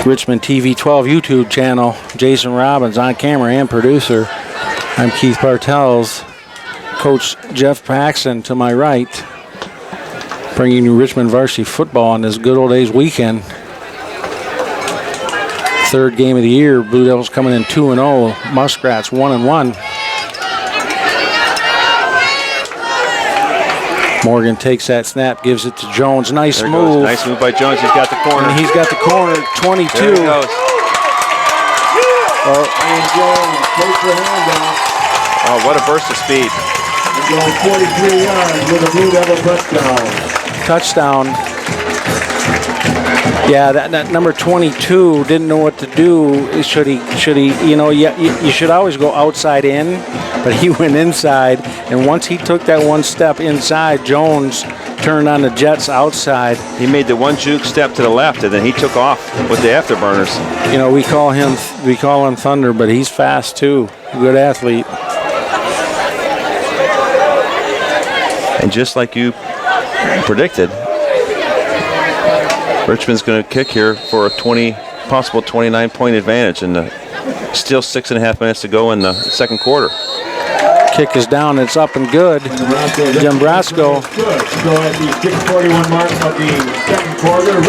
Richmond TV 12 YouTube channel. Jason Robbins on camera and producer. I'm Keith Bartels. Coach Jeff Paxson to my right. Bringing you Richmond varsity football on this good old days weekend. 3rd game of the year. Blue Devils coming in 2-0. Muskrats 1-1. Morgan takes that snap, gives it to Jones. Nice move. Nice move by Jones. He's got the corner. And he's got the corner. 22. There he goes. And Jones takes the handoff. Oh, what a burst of speed. He's going 43 yards with a Blue Devil touchdown. Yeah, that number 22 didn't know what to do. Should he, you should always go outside in, but he went inside, and once he took that one step inside, Jones turned on the Jets outside. He made the one juke step to the left, and then he took off with the afterburners. You know, we call him Thunder, but he's fast too. Good athlete. And just like you predicted, Richmond's going to kick here for a possible 29-point advantage, and still 6.5 minutes to go in the second quarter. Kick is down. It's up and good. Jambrasco. So at the 6:41 mark of the second quarter,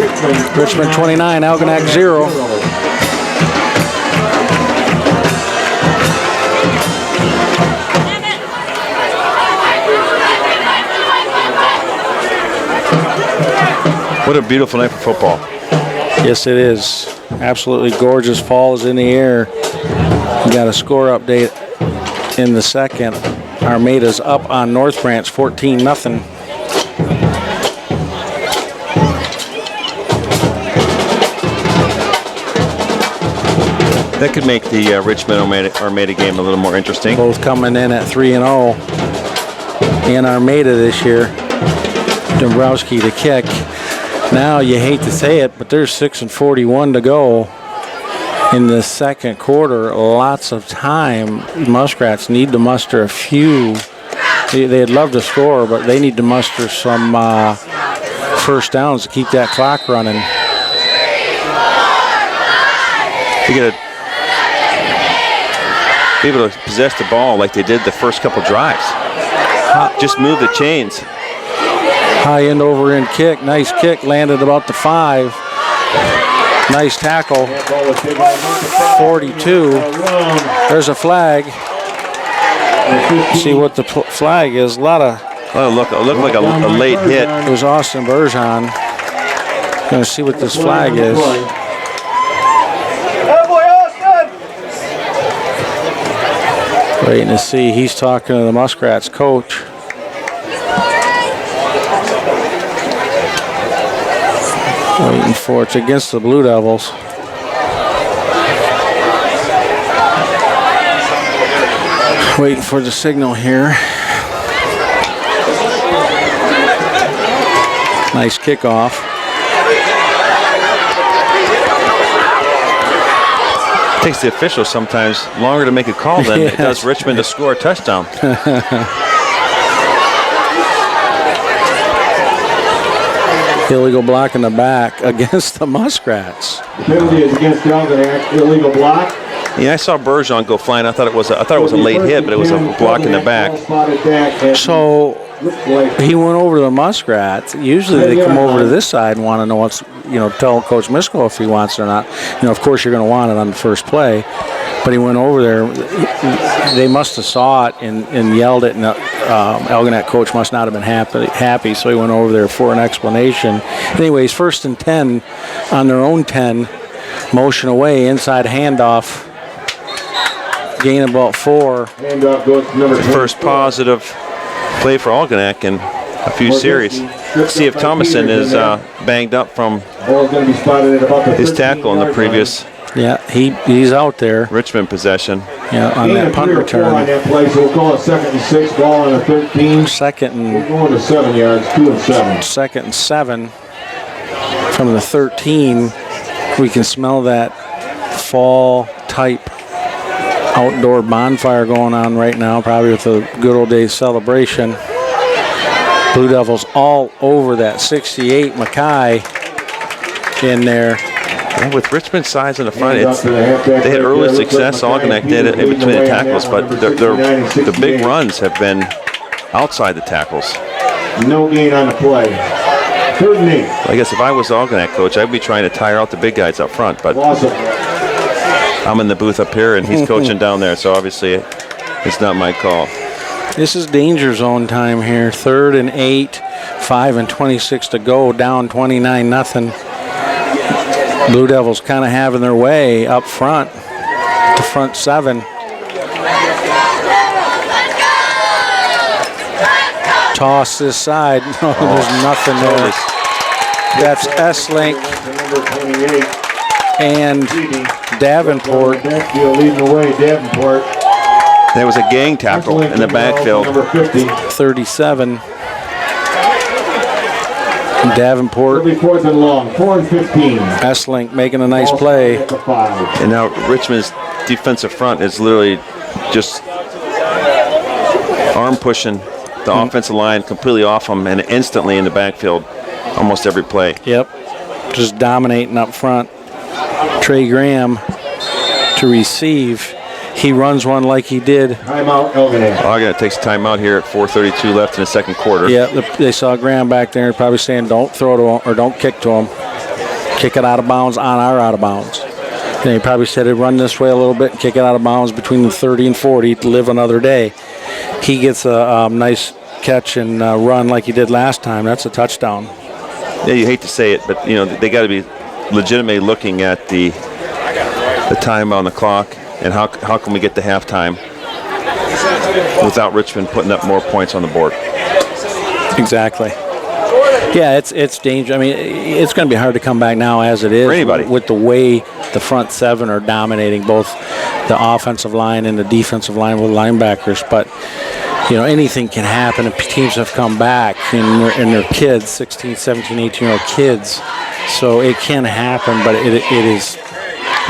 Richmond 29, Algonac 0. What a beautiful night for football. Yes, it is. Absolutely gorgeous. Fall is in the air. We got a score update in the second. Armada's up on North Branch 14-0. That could make the Richmond Armada game a little more interesting. Both coming in at 3-0 in Armada this year. Dombrowski to kick. Now, you hate to say it, but there's 6:41 to go in the second quarter. Lots of time. Muskrats need to muster a few. They'd love to score, but they need to muster some first downs to keep that clock running. You got to be able to possess the ball like they did the first couple drives. Just move the chains. High end over end kick. Nice kick. Landed about the 5. Nice tackle. 42. There's a flag. See what the flag is. A lot of. Oh, look like a late hit. It was Austin Bergeron. Going to see what this flag is. Waiting to see. He's talking to the Muskrats coach. Waiting for it's against the Blue Devils. Waiting for the signal here. Nice kickoff. It takes the officials sometimes longer to make a call than it does Richmond to score a touchdown. Illegal block in the back against the Muskrats. The penalty is against Algonac. Illegal block. Yeah, I saw Bergeron go flying. I thought it was a late hit, but it was a block in the back. So he went over to the Muskrats. Usually they come over to this side and want to know what's, tell Coach Misko if he wants it or not. Of course you're going to want it on the first play. But he went over there. They must have saw it and yelled it, and Algonac coach must not have been happy. So he went over there for an explanation. Anyways, 1st and 10 on their own 10. Motion away, inside handoff. Gain about 4. Handoff goes to number First positive play for Algonac in a few series. See if Thomason is banged up from his tackle in the previous Yeah, he's out there. Richmond possession. Yeah, on that punt return. On that play, so we'll call it 2nd and 6, ball on the 13. We're going to 7 yards, 2 and 7. 2nd and 7 from the 13. We can smell that fall type outdoor bonfire going on right now, probably with a good old days celebration. Blue Devils all over that 68 Mackay in there. Yeah, with Richmond's size in the front, they had early success. Algonac did it in between the tackles, but the big runs have been outside the tackles. No gain on the play. 3rd and 8. I guess if I was the Algonac coach, I'd be trying to tire out the big guys up front, but I'm in the booth up here and he's coaching down there, so obviously it's not my call. This is danger zone time here. 3rd and 8, 5 and 26 to go, down 29-0. Blue Devils kind of having their way up front, the front 7. Toss this side. No, there's nothing there. That's S-Link and Davenport. Leading the way, Davenport. There was a gang tackle in the backfield. 37. Davenport. 4th and long, 4 and 15. S-Link making a nice play. And now Richmond's defensive front is literally just arm pushing the offensive line completely off them and instantly in the backfield almost every play. Yep, just dominating up front. Trey Graham to receive. He runs one like he did. Timeout, Algonac. Algonac takes a timeout here at 4:32 left in the 2nd quarter. Yeah, they saw Graham back there probably saying don't throw to him or don't kick to him. Kick it out of bounds on our out of bounds. And he probably said run this way a little bit and kick it out of bounds between the 30 and 40 to live another day. He gets a nice catch and run like he did last time. That's a touchdown. Yeah, you hate to say it, but they got to be legitimately looking at the time on the clock and how can we get to halftime without Richmond putting up more points on the board. Exactly. Yeah, it's dangerous. I mean, it's going to be hard to come back now as it is for anybody with the way the front 7 are dominating both the offensive line and the defensive line with linebackers. But anything can happen if teams have come back and they're kids, 16, 17, 18-year-old kids. So it can happen, but it is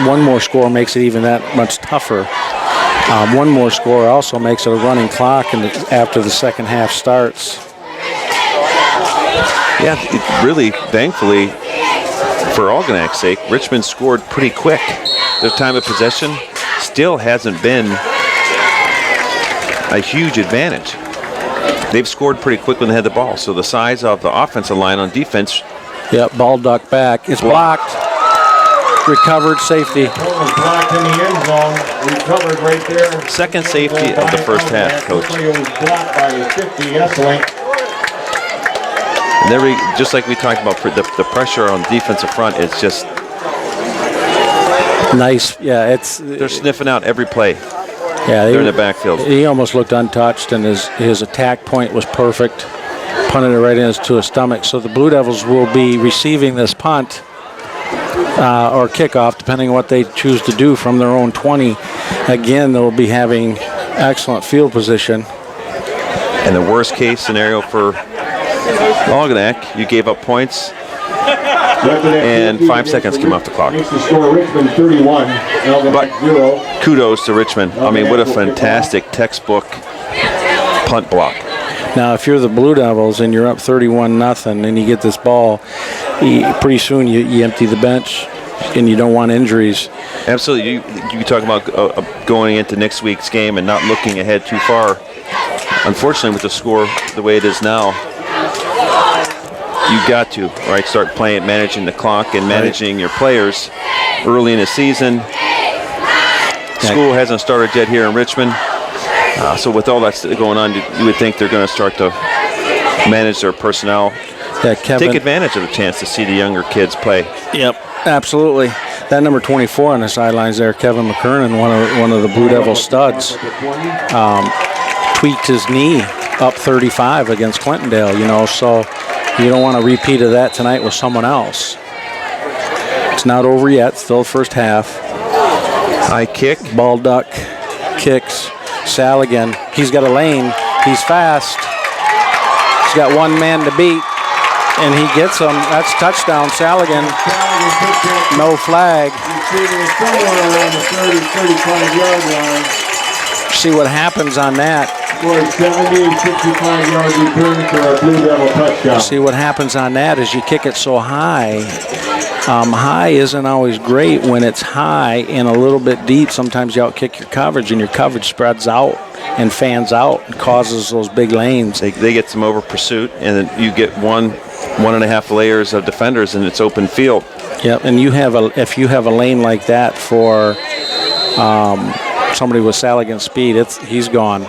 one more score makes it even that much tougher. One more score also makes it a running clock after the second half starts. Yeah, really, thankfully, for Algonac's sake, Richmond scored pretty quick. Their time of possession still hasn't been a huge advantage. They've scored pretty quick when they had the ball. So the size of the offensive line on defense. Yep, ball ducked back. It's blocked. Recovered, safety. Blocked in the end zone. Recovered right there. Second safety of the first half, Coach. Blocked by the 50 S-Link. And just like we talked about, the pressure on the defensive front is just nice. Yeah, they're sniffing out every play. Yeah, they're in the backfield. He almost looked untouched, and his attack point was perfect. Punted it right into his stomach. So the Blue Devils will be receiving this punt or kickoff, depending on what they choose to do from their own 20. Again, they'll be having excellent field position. And the worst case scenario for Algonac, you gave up points, and 5 seconds came off the clock. But kudos to Richmond. I mean, what a fantastic textbook punt block. Now, if you're the Blue Devils and you're up 31-0 and you get this ball, pretty soon you empty the bench and you don't want injuries. Absolutely. You talk about going into next week's game and not looking ahead too far. Unfortunately, with the score the way it is now, you've got to start playing, managing the clock and managing your players early in the season. School hasn't started yet here in Richmond. So with all that going on, you would think they're going to start to manage their personnel. Yeah, Kevin, take advantage of the chance to see the younger kids play. Yep, absolutely. That number 24 on the sidelines there, Kevin McKernan, one of the Blue Devil studs, tweaked his knee up 35 against Clintondale, so you don't want a repeat of that tonight with someone else. It's not over yet, still first half. High kick. Ball duck, kicks. Saligan, he's got a lane, he's fast. He's got one man to beat, and he gets him. That's touchdown, Saligan. No flag. See what happens on that. See what happens on that is you kick it so high. High isn't always great when it's high and a little bit deep. Sometimes you outkick your coverage, and your coverage spreads out and fans out and causes those big lanes. They get some over pursuit, and then you get one and a half layers of defenders, and it's open field. Yep, and if you have a lane like that for somebody with Saligan speed, he's gone.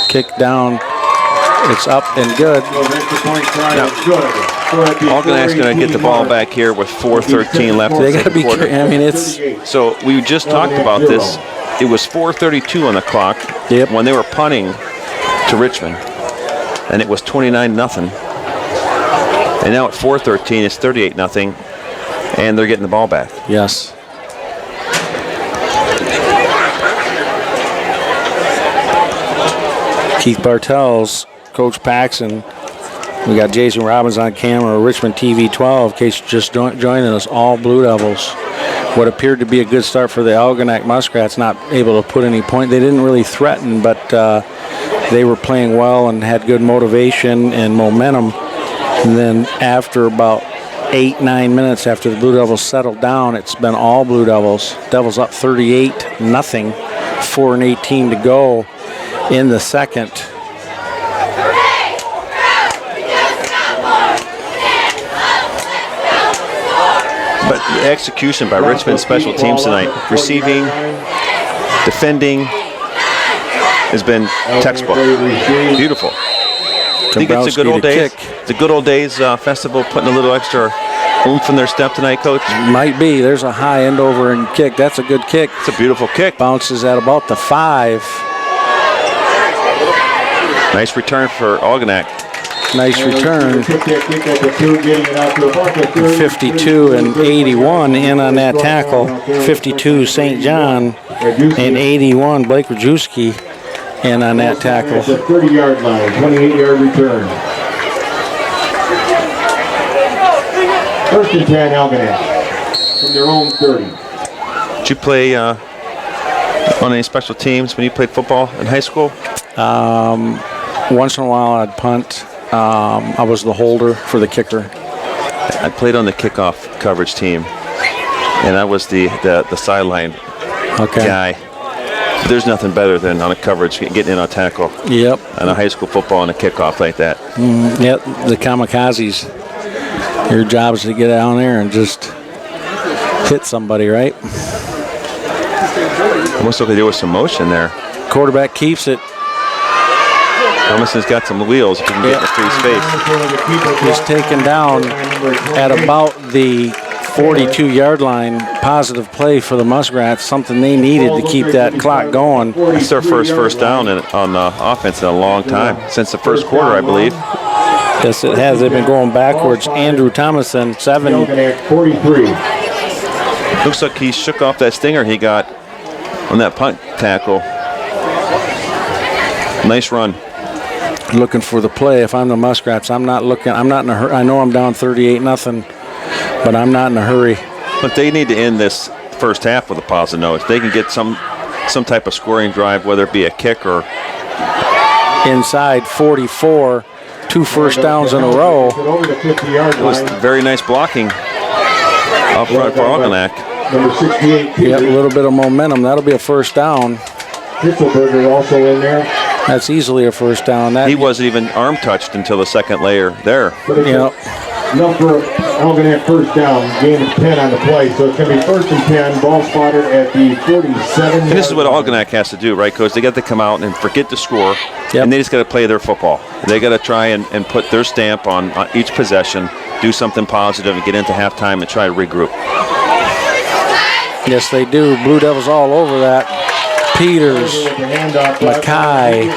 Kick down, it's up and good. Algonac's going to get the ball back here with 4:13 left. They got to be. So we just talked about this. It was 4:32 on the clock when they were punting to Richmond, and it was 29-0. And now at 4:13, it's 38-0, and they're getting the ball back. Yes. Keith Bartels, Coach Paxson. We got Jason Robbins on camera, Richmond TV 12, in case you're just joining us, all Blue Devils. What appeared to be a good start for the Algonac Muskrats, not able to put any point. They didn't really threaten, but they were playing well and had good motivation and momentum. And then after about 8-9 minutes after the Blue Devils settled down, it's been all Blue Devils. Devils up 38-0, 4:18 to go in the second. But the execution by Richmond special teams tonight, receiving, defending, has been textbook. Beautiful. I think it's a good old days. It's a good old days festival, putting a little extra oomph in their step tonight, Coach. Might be. There's a high end over and kick. That's a good kick. It's a beautiful kick. Bounces at about the 5. Nice return for Algonac. Nice return. 52 and 81 in on that tackle. 52 St. John and 81 Blake Rajewski in on that tackle. 30-yard line, 28-yard return. First and 10, Algonac from their own 30. Did you play on any special teams when you played football in high school? Once in a while I'd punt. I was the holder for the kicker. I played on the kickoff coverage team, and I was the sideline guy. There's nothing better than on a coverage, getting in on a tackle. Yep. On a high school football and a kickoff like that. Yep, the kamikazes. Your job is to get down there and just hit somebody, right? Almost like they do with some motion there. Quarterback keeps it. Thomason's got some wheels if you can get in a free space. He's taken down at about the 42-yard line, positive play for the Muskrats, something they needed to keep that clock going. It's their first down on offense in a long time, since the first quarter, I believe. Yes, it has. They've been going backwards. Andrew Thomason, 7. Algonac 43. Looks like he shook off that stinger he got on that punt tackle. Nice run. Looking for the play. If I'm the Muskrats, I'm not looking. I'm not in a hurry. I know I'm down 38-0, but I'm not in a hurry. But they need to end this first half with a positive note. If they can get some type of scoring drive, whether it be a kick or inside 44, 2 first downs in a row. It was very nice blocking up front for Algonac. Number 68. Yep, a little bit of momentum. That'll be a first down. Hitzelberger also in there. That's easily a first down. He wasn't even arm touched until the second layer there. Yep. Enough for Algonac first down. Gain of 10 on the play. So it's going to be 1st and 10. Ball spotted at the 47. And this is what Algonac has to do, right, Coach? They got to come out and forget the score, and they just got to play their football. They got to try and put their stamp on each possession, do something positive, and get into halftime and try to regroup. Yes, they do. Blue Devils all over that. Peters, Mackay,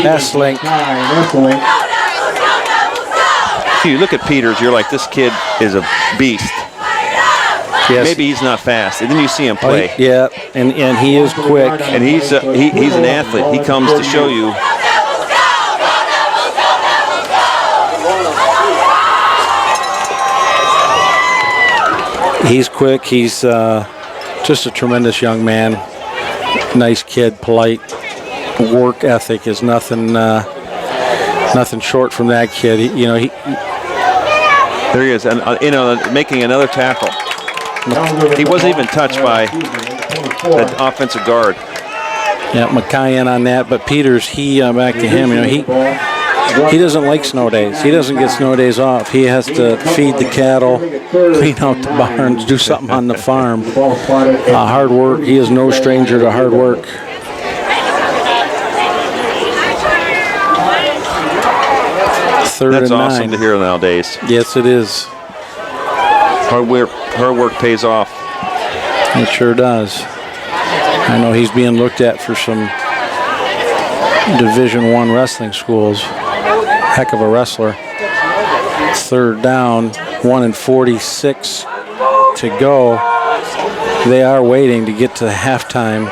Essling. You look at Peters, you're like, this kid is a beast. Yes. Maybe he's not fast, and then you see him play. Yeah, and he is quick. And he's an athlete. He comes to show you. He's quick. He's just a tremendous young man. Nice kid, polite. Work ethic is nothing short from that kid. There he is, and making another tackle. He wasn't even touched by the offensive guard. Yeah, Mackay in on that, but Peters, back to him. He doesn't like snow days. He doesn't get snow days off. He has to feed the cattle, clean out the barns, do something on the farm. Hard work. He is no stranger to hard work. That's awesome to hear nowadays. Yes, it is. Hard work pays off. It sure does. I know he's being looked at for some Division I wrestling schools. Heck of a wrestler. 3rd down, 1 and 46 to go. They are waiting to get to halftime.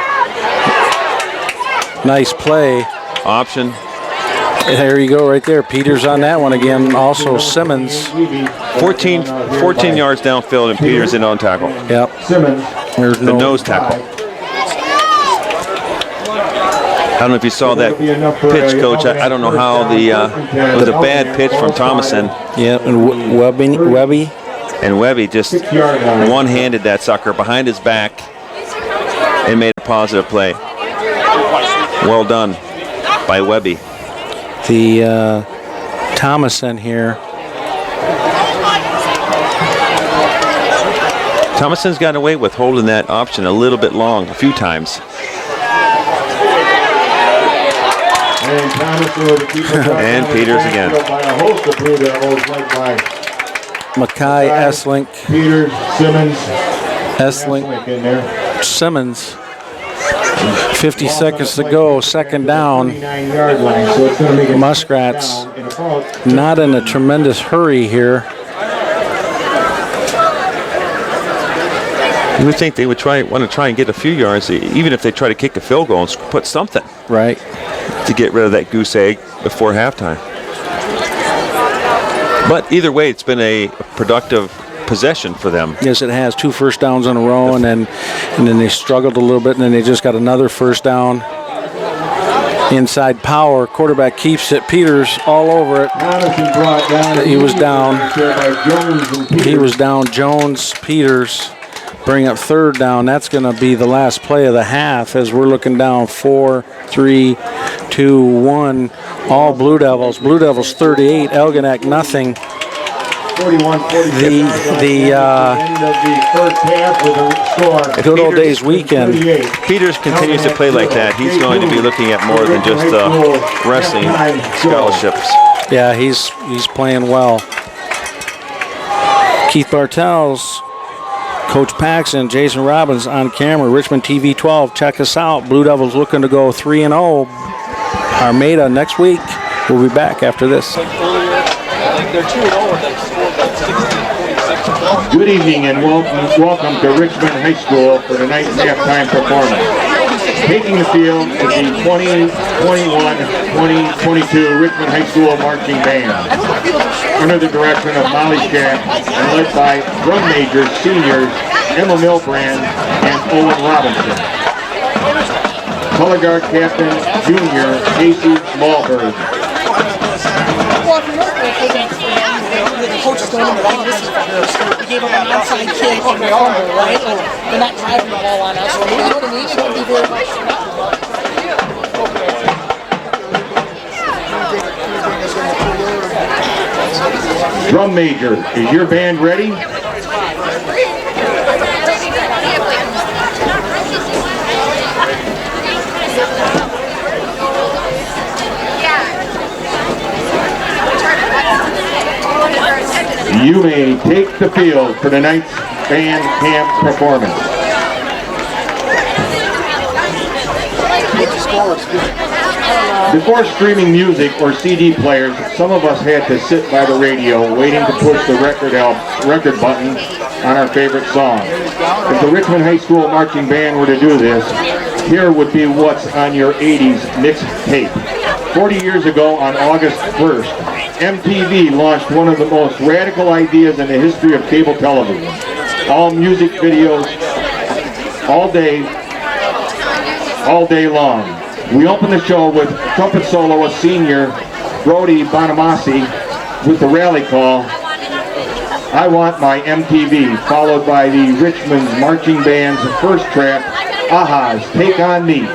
Nice play. Option. There you go right there. Peters on that one again. Also Simmons. 14 yards downfield and Peters in on tackle. Yep. There's the nose tackle. I don't know if you saw that pitch, Coach. I don't know how it was a bad pitch from Thomason. Yep, and Webby. And Webby just one-handed that sucker behind his back and made a positive play. Well done by Webby. The Thomason here. Thomason's gotten away with holding that option a little bit long a few times. And Peters again. Mackay, Essling. Peters, Simmons. Essling, Simmons. 50 seconds to go, 2nd down. Muskrats not in a tremendous hurry here. You would think they would want to try and get a few yards, even if they try to kick a field goal and put something. Right. To get rid of that goose egg before halftime. But either way, it's been a productive possession for them. Yes, it has. 2 first downs in a row, and then they struggled a little bit, and then they just got another first down. Inside power, quarterback keeps it. Peters all over it. He was down. He was down. Jones, Peters bring up 3rd down. That's going to be the last play of the half as we're looking down 4, 3, 2, 1. All Blue Devils. Blue Devils 38, Algonac nothing. The good old days weekend. Peters continues to play like that. He's going to be looking at more than just wrestling scholarships. Yeah, he's playing well. Keith Bartels, Coach Paxson, Jason Robbins on camera. Richmond TV 12. Check us out. Blue Devils looking to go 3-0. Armada next week. We'll be back after this. Good evening and welcome to Richmond High School for tonight's halftime performance. Taking the field is the 2021-2022 Richmond High School Marching Band, under the direction of Molly Schack and led by drum majors, seniors Emma Milbrand and Owen Robinson. Color guard captain, junior Casey Smallberg. Coach is going into like this. We gave him an outside kick and a fumble, right? Or they're not driving the ball on us. You know what I mean? It wouldn't be very much. Drum major, is your band ready? You may take the field for tonight's band camp performance. Before streaming music or CD players, some of us had to sit by the radio waiting to push the record button on our favorite song. If the Richmond High School Marching Band were to do this, here would be what's on your 80s mixtape. 40 years ago on August 1st, MTV launched one of the most radical ideas in the history of cable television. All music videos, all day long. We opened the show with trumpet soloist senior Brody Bonamasi with the rally call, I Want My MTV, followed by the Richmond Marching Band's first track, Aha's Take On Me.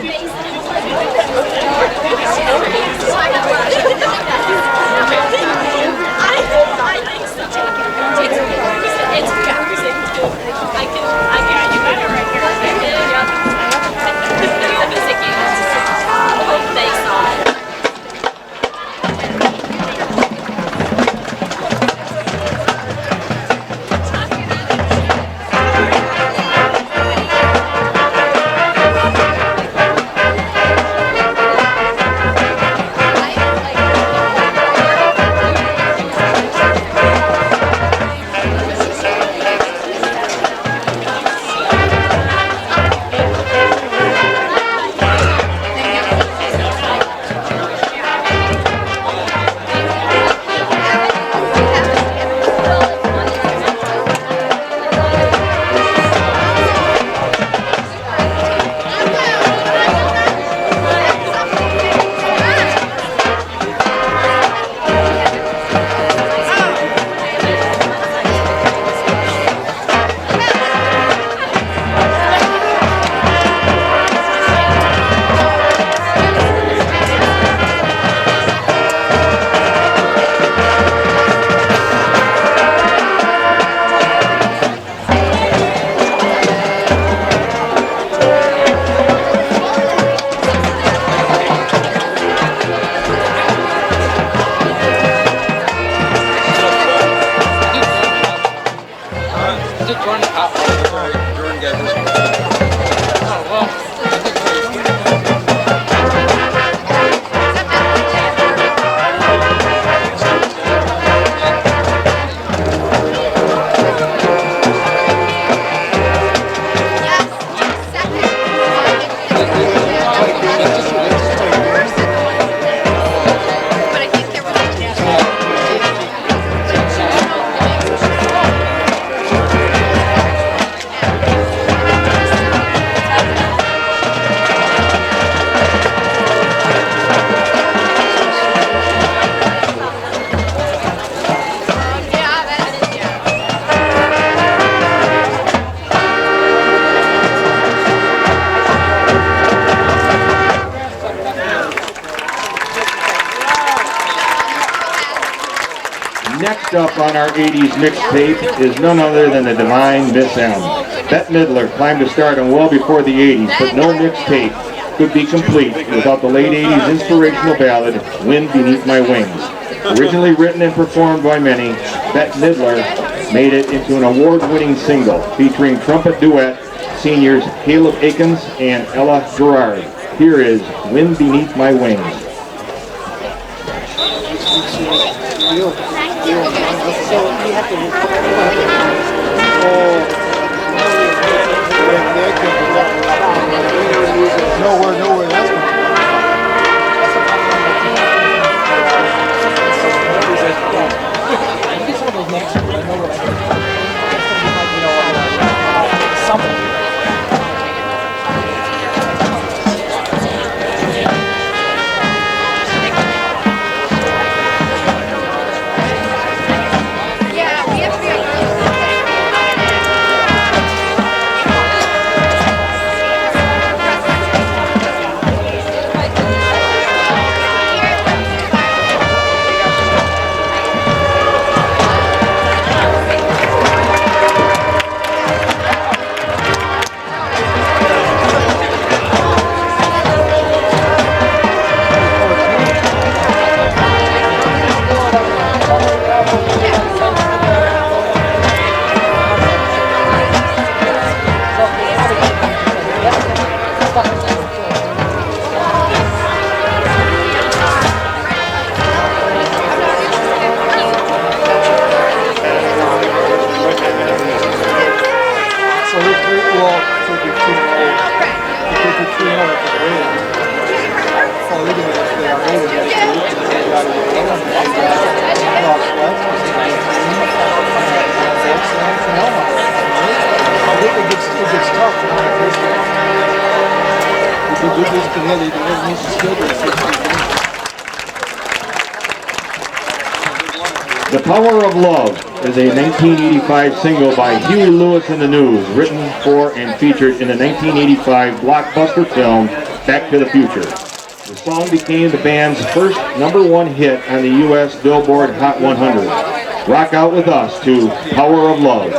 Next up on our 80s mixtape is none other than the divine Miss M. Bette Midler climbed to stardom well before the 80s, but no mixtape could be complete without the late 80s inspirational ballad, Wind Beneath My Wings. Originally written and performed by many, Bette Midler made it into an award-winning single featuring trumpet duet seniors Caleb Akins and Ella Gerard. Here is Wind Beneath My Wings. Nowhere, that's going. The Power of Love is a 1985 single by Huey Lewis and the News, written for and featured in the 1985 blockbuster film Back to the Future. The song became the band's first #1 hit on the U.S. Billboard Hot 100. Rock out with us to Power of Love.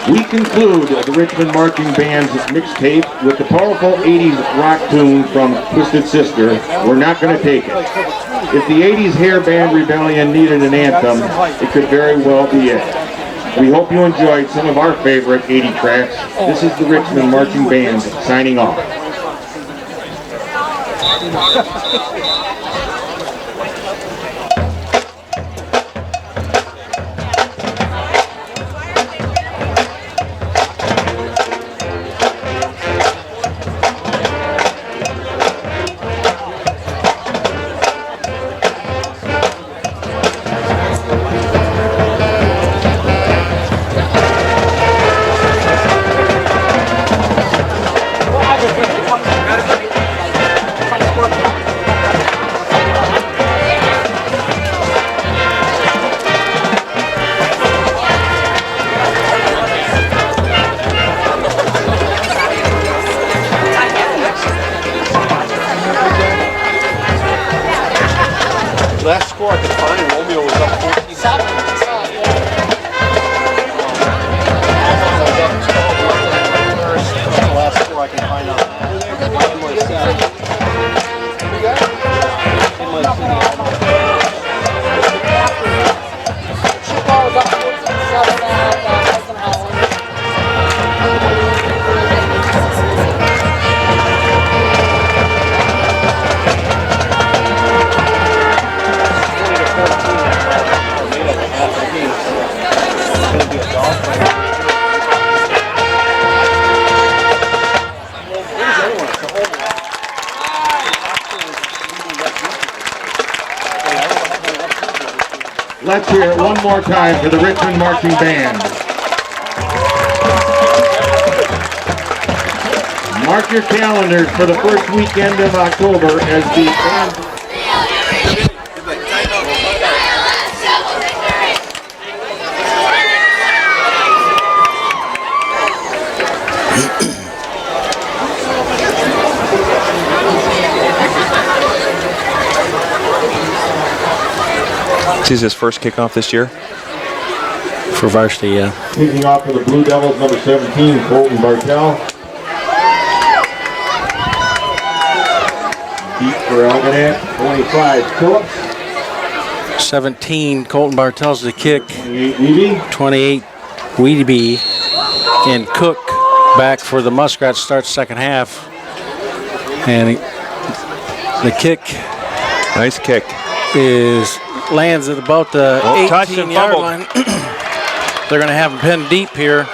We conclude the Richmond Marching Band's mixtape with the powerful 80s rock tune from Twisted Sister, We're Not Gonna Take It. If the 80s hair band rebellion needed an anthem, it could very well be it. We hope you enjoyed some of our favorite 80 tracks. This is the Richmond Marching Band signing off. score I could find, Romeo was up 14. The last score I can find out. Let's hear it one more time for the Richmond Marching Band. Mark your calendars for the first weekend of October as the band. This is his first kickoff this year. For Varsity, yeah. Kicking off for the Blue Devils, number 17, Colton Bartel. Deep for Algonac, 25, Phillips. 17, Colton Bartel's the kick. 28, Weedy. 28, Weedy. And Cook back for the Muskrats, starts second half. And the kick Nice kick. lands at about the 18-yard line. They're going to have him pinned deep here.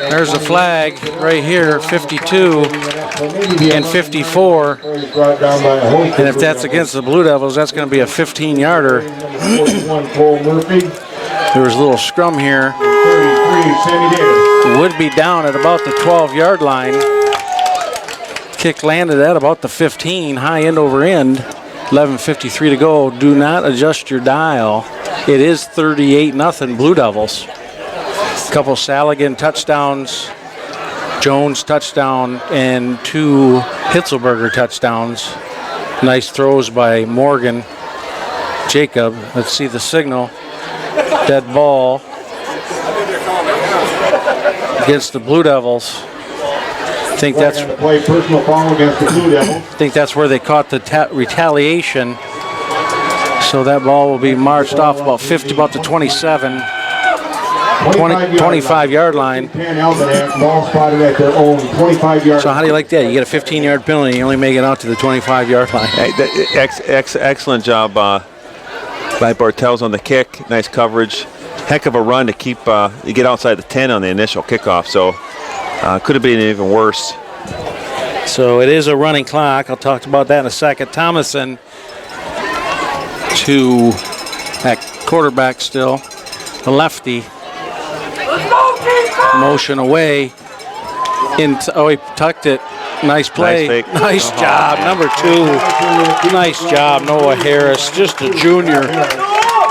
There's a flag right here, 52 and 54. And if that's against the Blue Devils, that's going to be a 15-yarder. There was a little scrum here. Would be down at about the 12-yard line. Kick landed at about the 15, high end over end. 11:53 to go. Do not adjust your dial. It is 38-0 Blue Devils. Couple Saligan touchdowns, Jones touchdown, and 2 Hitzelberger touchdowns. Nice throws by Morgan. Jacob, let's see the signal. Dead ball against the Blue Devils. I think that's play personal foul against the Blue Devils. I think that's where they caught the retaliation. So that ball will be marched off about 50, about the 27, 25-yard line. 10 Algonac, ball spotted at their own 25-yard. So how do you like that? You get a 15-yard penalty, you only make it out to the 25-yard line. Hey, excellent job by Bartels on the kick. Nice coverage. Heck of a run to keep you get outside the 10 on the initial kickoff. So could have been even worse. So it is a running clock. I'll talk about that in a second. Thomason to that quarterback still. The lefty. Motion away. Oh, he tucked it. Nice play. Nice fake. Nice job. Number 2. Nice job, Noah Harris. Just a junior.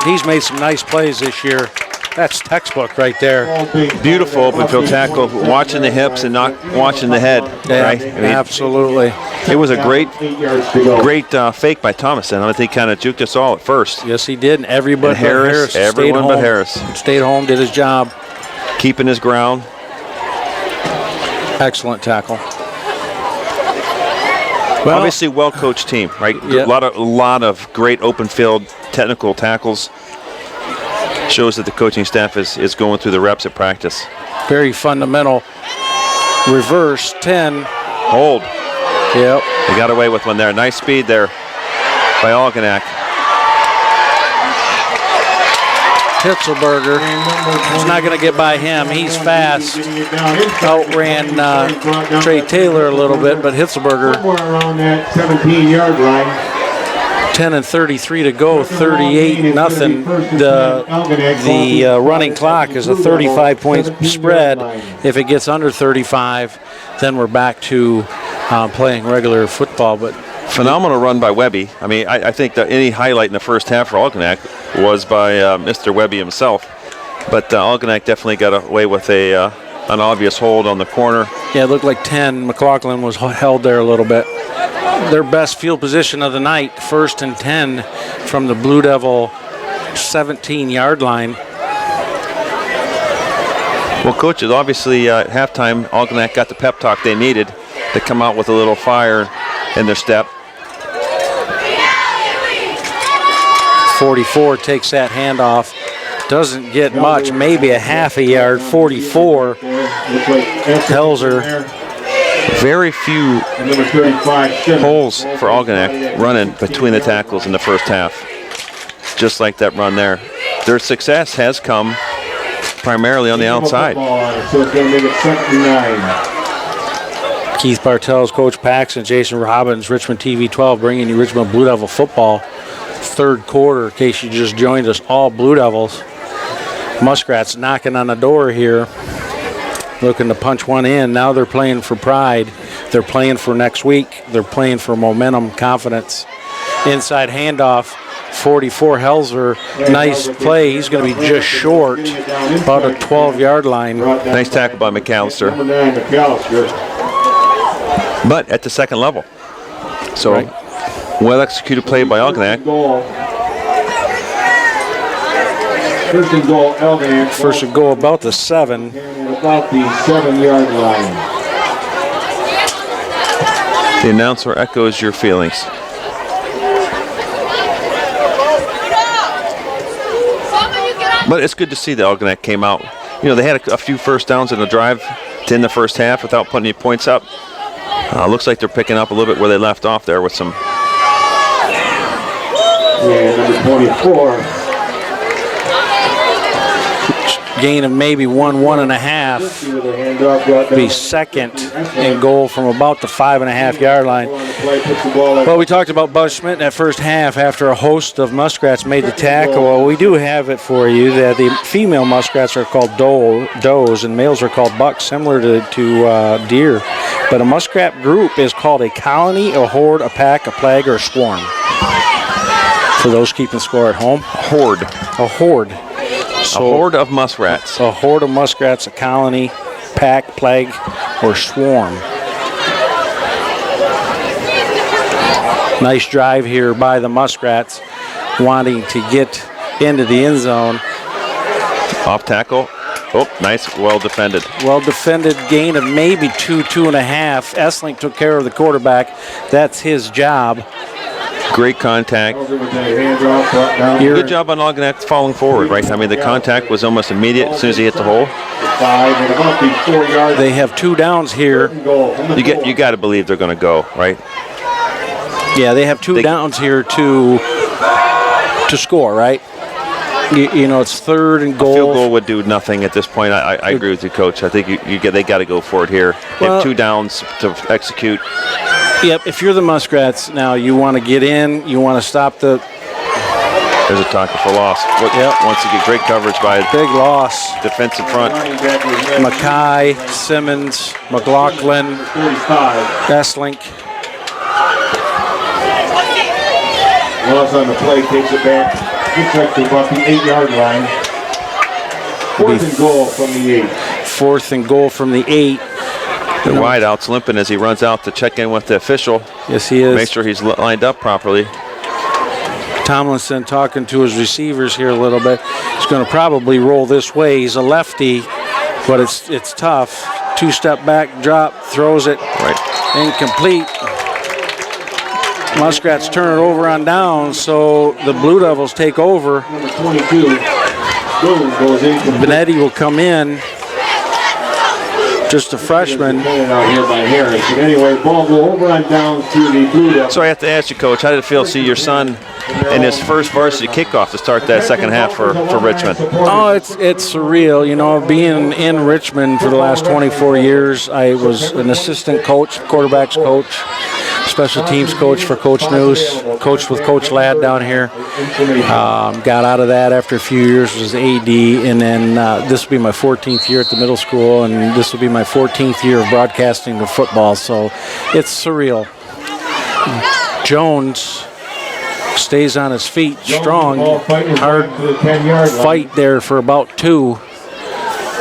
He's made some nice plays this year. That's textbook right there. Beautiful open field tackle, watching the hips and not watching the head. Yeah, right? I mean, absolutely. it was a great fake by Thomason. I think kind of juked us all at first. Yes, he did. And everybody And Harris, stayed everyone home. but Harris. Stayed home, did his job. Keeping his ground. Excellent tackle. Well, Obviously, well-coached team, right? Yep. A lot of great open field technical tackles. Shows that the coaching staff is going through the reps at practice. very fundamental. Reverse 10. Hold. Yep. They got away with one there. Nice speed there by Algonac. Hitzelberger is not going to get by him. He's fast. Outran Trey Taylor a little bit, but Hitzelberger. Somewhere around that 17-yard line. 10 and 33 to go, 38-0. The running clock is a 35-point spread. If it gets under 35, then we're back to playing regular football. But phenomenal run by Webby. I mean, I think that any highlight in the first half for Algonac was by Mr. Webby himself. But Algonac definitely got away with a an obvious hold on the corner. Yeah, it looked like 10. McLaughlin was held there a little bit. Their best field position of the night, 1st and 10 from the Blue Devil 17-yard line. Well, coaches, obviously at halftime, Algonac got the pep talk they needed to come out with a little fire in their step. 44 takes that handoff. Doesn't get much, maybe a half a yard. 44. Helzer. Very few holes for Algonac running between the tackles in the first half. Just like that run there. Their success has come primarily on the outside. Keith Bartels, Coach Paxson, Jason Robbins, Richmond TV 12, bringing you Richmond Blue Devil football. 3rd quarter, in case you just joined us, all Blue Devils. Muskrats knocking on the door here, looking to punch one in. Now they're playing for pride. They're playing for next week. They're playing for momentum, confidence. Inside handoff, 44 Helzer. Nice play. He's going to be just short, about a 12-yard line. Nice tackle by McAllister. But at the second level. So, well-executed play by Algonac. 1st and goal, Algonac. 1st and goal about the 7. About the 7-yard line. The announcer echoes your feelings. But it's good to see that Algonac came out. You know, they had a few first downs in the drive to end the first half without putting any points up. Looks like they're picking up a little bit where they left off there with some. Yeah, number 24. Gain of maybe 1.5. Be 2nd and goal from about the 5.5-yard line. Well, we talked about Buzz Schmidt in that first half after a host of muskrats made the tackle. Well, we do have it for you that the female muskrats are called does and males are called bucks, similar to deer. But a muskrat group is called a colony, a horde, a pack, a plague, or a swarm. For those keeping score at home, Horde. a horde. So, a horde of muskrats. a horde of muskrats, a colony, pack, plague, or swarm. Nice drive here by the Muskrats, wanting to get into the end zone. Off tackle. Oh, nice. Well defended. Well defended, gain of maybe 2.5. Essling took care of the quarterback. That's his job. Great contact. Good job on Algonac falling forward, right? I mean, the contact was almost immediate as soon as he hit the hole. They have 2 downs here. You got to believe they're going to go, right? Yeah, they have 2 downs here to score, right? You know, it's 3rd and goal. A field goal would do nothing at this point. I agree with you, Coach. I think they got to go for it here. They have 2 downs to execute. Yep, if you're the Muskrats now, you want to get in, you want to stop the... There's a tackle for loss. Yep. Once again, great coverage by big loss. defensive front. Mackay, Simmons, McLaughlin, Esslink. Loss on the play, takes it back. Gets up to about the 8-yard line. 4th and goal from the 8. 4th and goal from the 8. The wideout's limping as he runs out to check in with the official. Yes, he is. Make sure he's lined up properly. Tomlinson talking to his receivers here a little bit. He's going to probably roll this way. He's a lefty, but it's tough. 2-step back, drop, throws it. Right. Incomplete. Muskrats turn it over on down, so the Blue Devils take over. Number 22 goes in. Benetti will come in. Just a freshman. Out here by Harris. But anyway, ball go over on down to the Blue Devils. So I have to ask you, Coach, how did it feel to see your son in his first varsity kickoff to start that second half for Richmond? Oh, it's surreal. You know, being in Richmond for the last 24 years, I was an assistant coach, quarterbacks coach, special teams coach for Coach News, coached with Coach Ladd down here. Got out of that after a few years, was AD, and then this will be my 14th year at the middle school, and this will be my 14th year of broadcasting the football, so it's surreal. Jones stays on his feet, strong, hard fight there for about 2.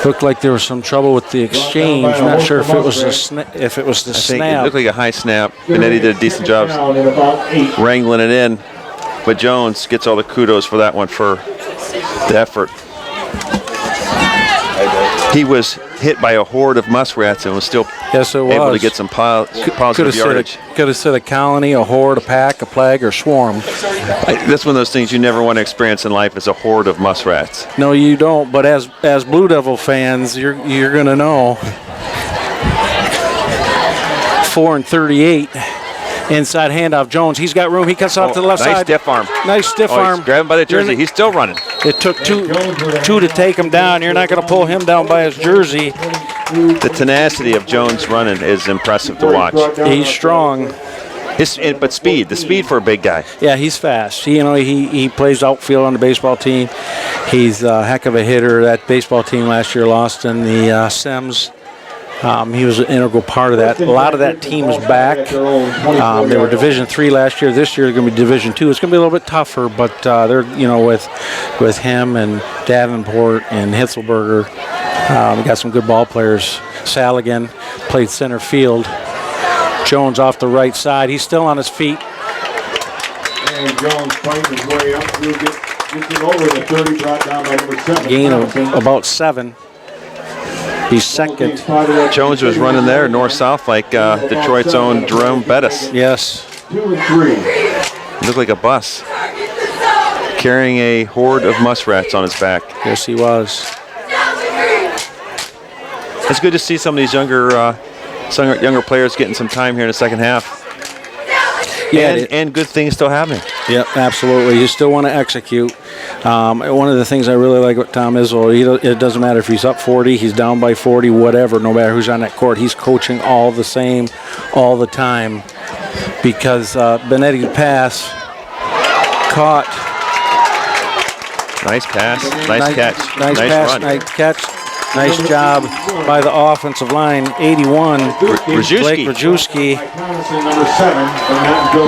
Looked like there was some trouble with the exchange. Not sure if it was the snap. I think it looked like a high snap. Benetti did a decent job wrangling it in, but Jones gets all the kudos for that one for the effort. He was hit by a horde of muskrats and was still able to get some positive yardage. Could have said a colony, a horde, a pack, a plague, or swarm. That's one of those things you never want to experience in life is a horde of muskrats. No, you don't. But as Blue Devil fans, you're going to know. 4 and 38. Inside handoff, Jones. He's got room. He cuts off to the left side. Nice stiff arm. Nice stiff arm. Grab him by the jersey. He's still running. It took two to take him down. You're not going to pull him down by his jersey. The tenacity of Jones running is impressive to watch. He's strong. But the speed for a big guy. Yeah, he's fast. He plays outfield on the baseball team. He's a heck of a hitter. That baseball team last year lost in the Sims. He was an integral part of that. A lot of that team is back. They were Division III last year. This year they're going to be Division II. It's going to be a little bit tougher, but they're with him and Davenport and Hitzelberger. We got some good ball players. Saligan played center field. Jones off the right side. He's still on his feet. And Jones fighting his way up through, getting over the 30, brought down by number 7. Gain of about 7. He's second. Jones was running there north-south like Detroit's own Jerome Bettis. Yes. 2 and 3. He looked like a bus carrying a horde of muskrats on his back. Yes, he was. It's good to see some of these younger players getting some time here in the second half. Yeah, and good things still happening. Yep, absolutely. You still want to execute. One of the things I really like with Tom Izzo, it doesn't matter if he's up 40, he's down by 40, whatever, no matter who's on that court, he's coaching all the same all the time. Because Benetti's pass caught. Nice pass, nice catch, nice pass, run. Nice catch. Nice job by the offensive line, 81, Blake Rajewski.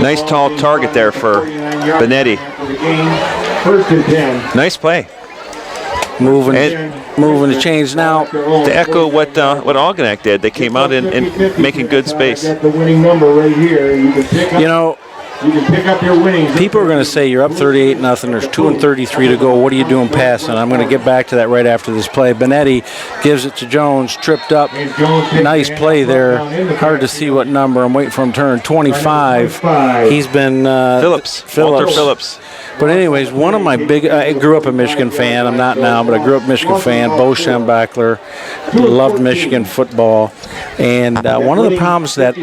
Nice tall target there for Benetti. Nice play. Moving the chains now. To echo what Algonac did, they came out and making good space. The winning number right here. You can pick up your winnings. People are going to say you're up 38-0. There's 2 and 33 to go. What are you doing passing? I'm going to get back to that right after this play. Benetti gives it to Jones, tripped up. Nice play there. Hard to see what number. I'm waiting for him to turn. 25. He's been Phillips. Walter Phillips. But anyways, one of my I grew up a Michigan fan. I'm not now, but I grew up a Michigan fan. Bo Schembachler. Loved Michigan football. And one of the problems that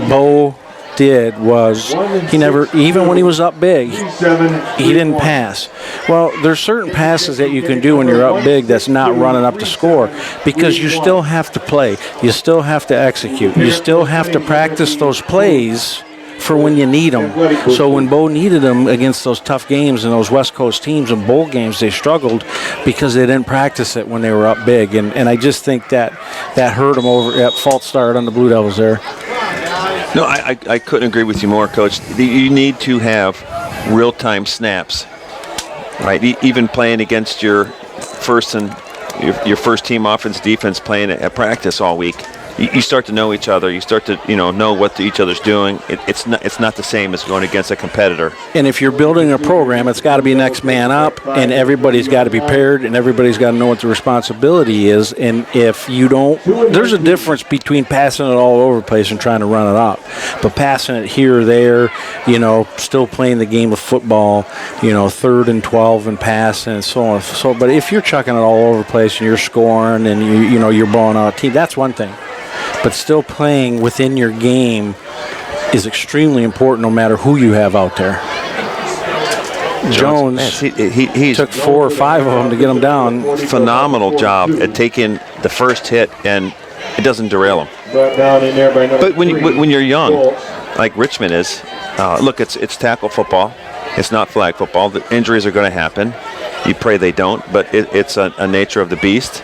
Bo did was he never, even when he was up big, he didn't pass. Well, there's certain passes that you can do when you're up big that's not running up to score, because you still have to play. You still have to execute. You still have to practice those plays for when you need them. So when Bo needed them against those tough games and those West Coast teams and bowl games, they struggled because they didn't practice it when they were up big. And I just think that hurt them over at false start on the Blue Devils there. No, I couldn't agree with you more, Coach. You need to have real-time snaps, right? Even playing against your first team offense, defense, playing at practice all week. You start to know each other. You start to know what each other's doing. It's not the same as going against a competitor. And if you're building a program, it's got to be next man up, and everybody's got to be paired, and everybody's got to know what the responsibility is. And if you don't, there's a difference between passing it all over the place and trying to run it up. But passing it here or there, still playing the game of football, 3rd and 12 and passing and so on. So, but if you're chucking it all over the place and you're scoring and you're blowing out a team, that's one thing. But still playing within your game is extremely important no matter who you have out there. Jones he took 4 or 5 of them to get him down. Phenomenal job at taking the first hit, and it doesn't derail him. But when you're young, like Richmond is, look, it's tackle football. It's not flag football. The injuries are going to happen. You pray they don't, but it's a nature of the beast.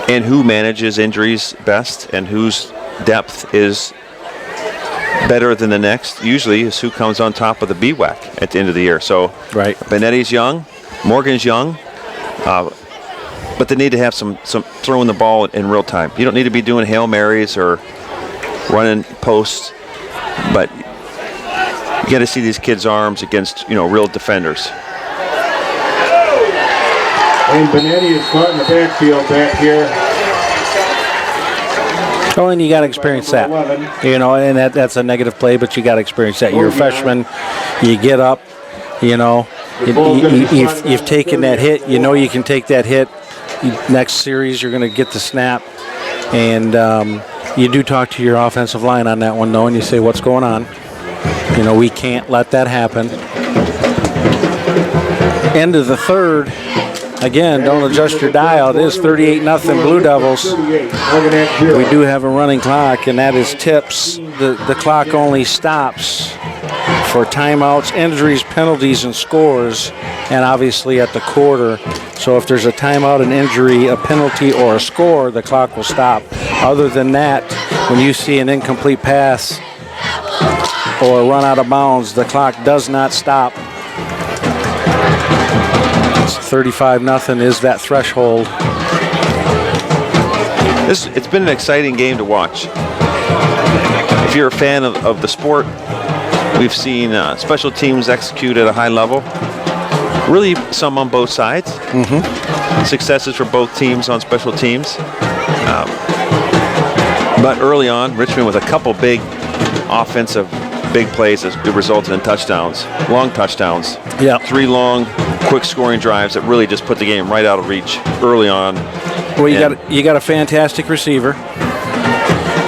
And who manages injuries best and whose depth is better than the next usually is who comes on top of the BWAC at the end of the year. So right. Benetti's young, Morgan's young, but they need to have some throwing the ball in real time. You don't need to be doing Hail Marys or running posts, but you got to see these kids' arms against, real defenders. And Benetti is caught in the backfield back here. Oh, and you got to experience that. And that's a negative play, but you got to experience that. You're a freshman. You get up, you've taken that hit. You can take that hit. Next series, you're going to get the snap. And you do talk to your offensive line on that one, though, and you say, what's going on? We can't let that happen. End of the third. Again, don't adjust your dial. It is 38-0 Blue Devils. We do have a running clock, and that is tips. The clock only stops for timeouts, injuries, penalties, and scores, and obviously at the quarter. So if there's a timeout, an injury, a penalty, or a score, the clock will stop. Other than that, when you see an incomplete pass or a run out of bounds, the clock does not stop. 35-0 is that threshold. It's been an exciting game to watch. If you're a fan of the sport, we've seen special teams execute at a high level. Really, some on both sides. Successes for both teams on special teams. But early on, Richmond with a couple big offensive big plays that resulted in touchdowns, long touchdowns. Yeah. 3 long, quick scoring drives that really just put the game right out of reach early on. Well, you got a fantastic receiver.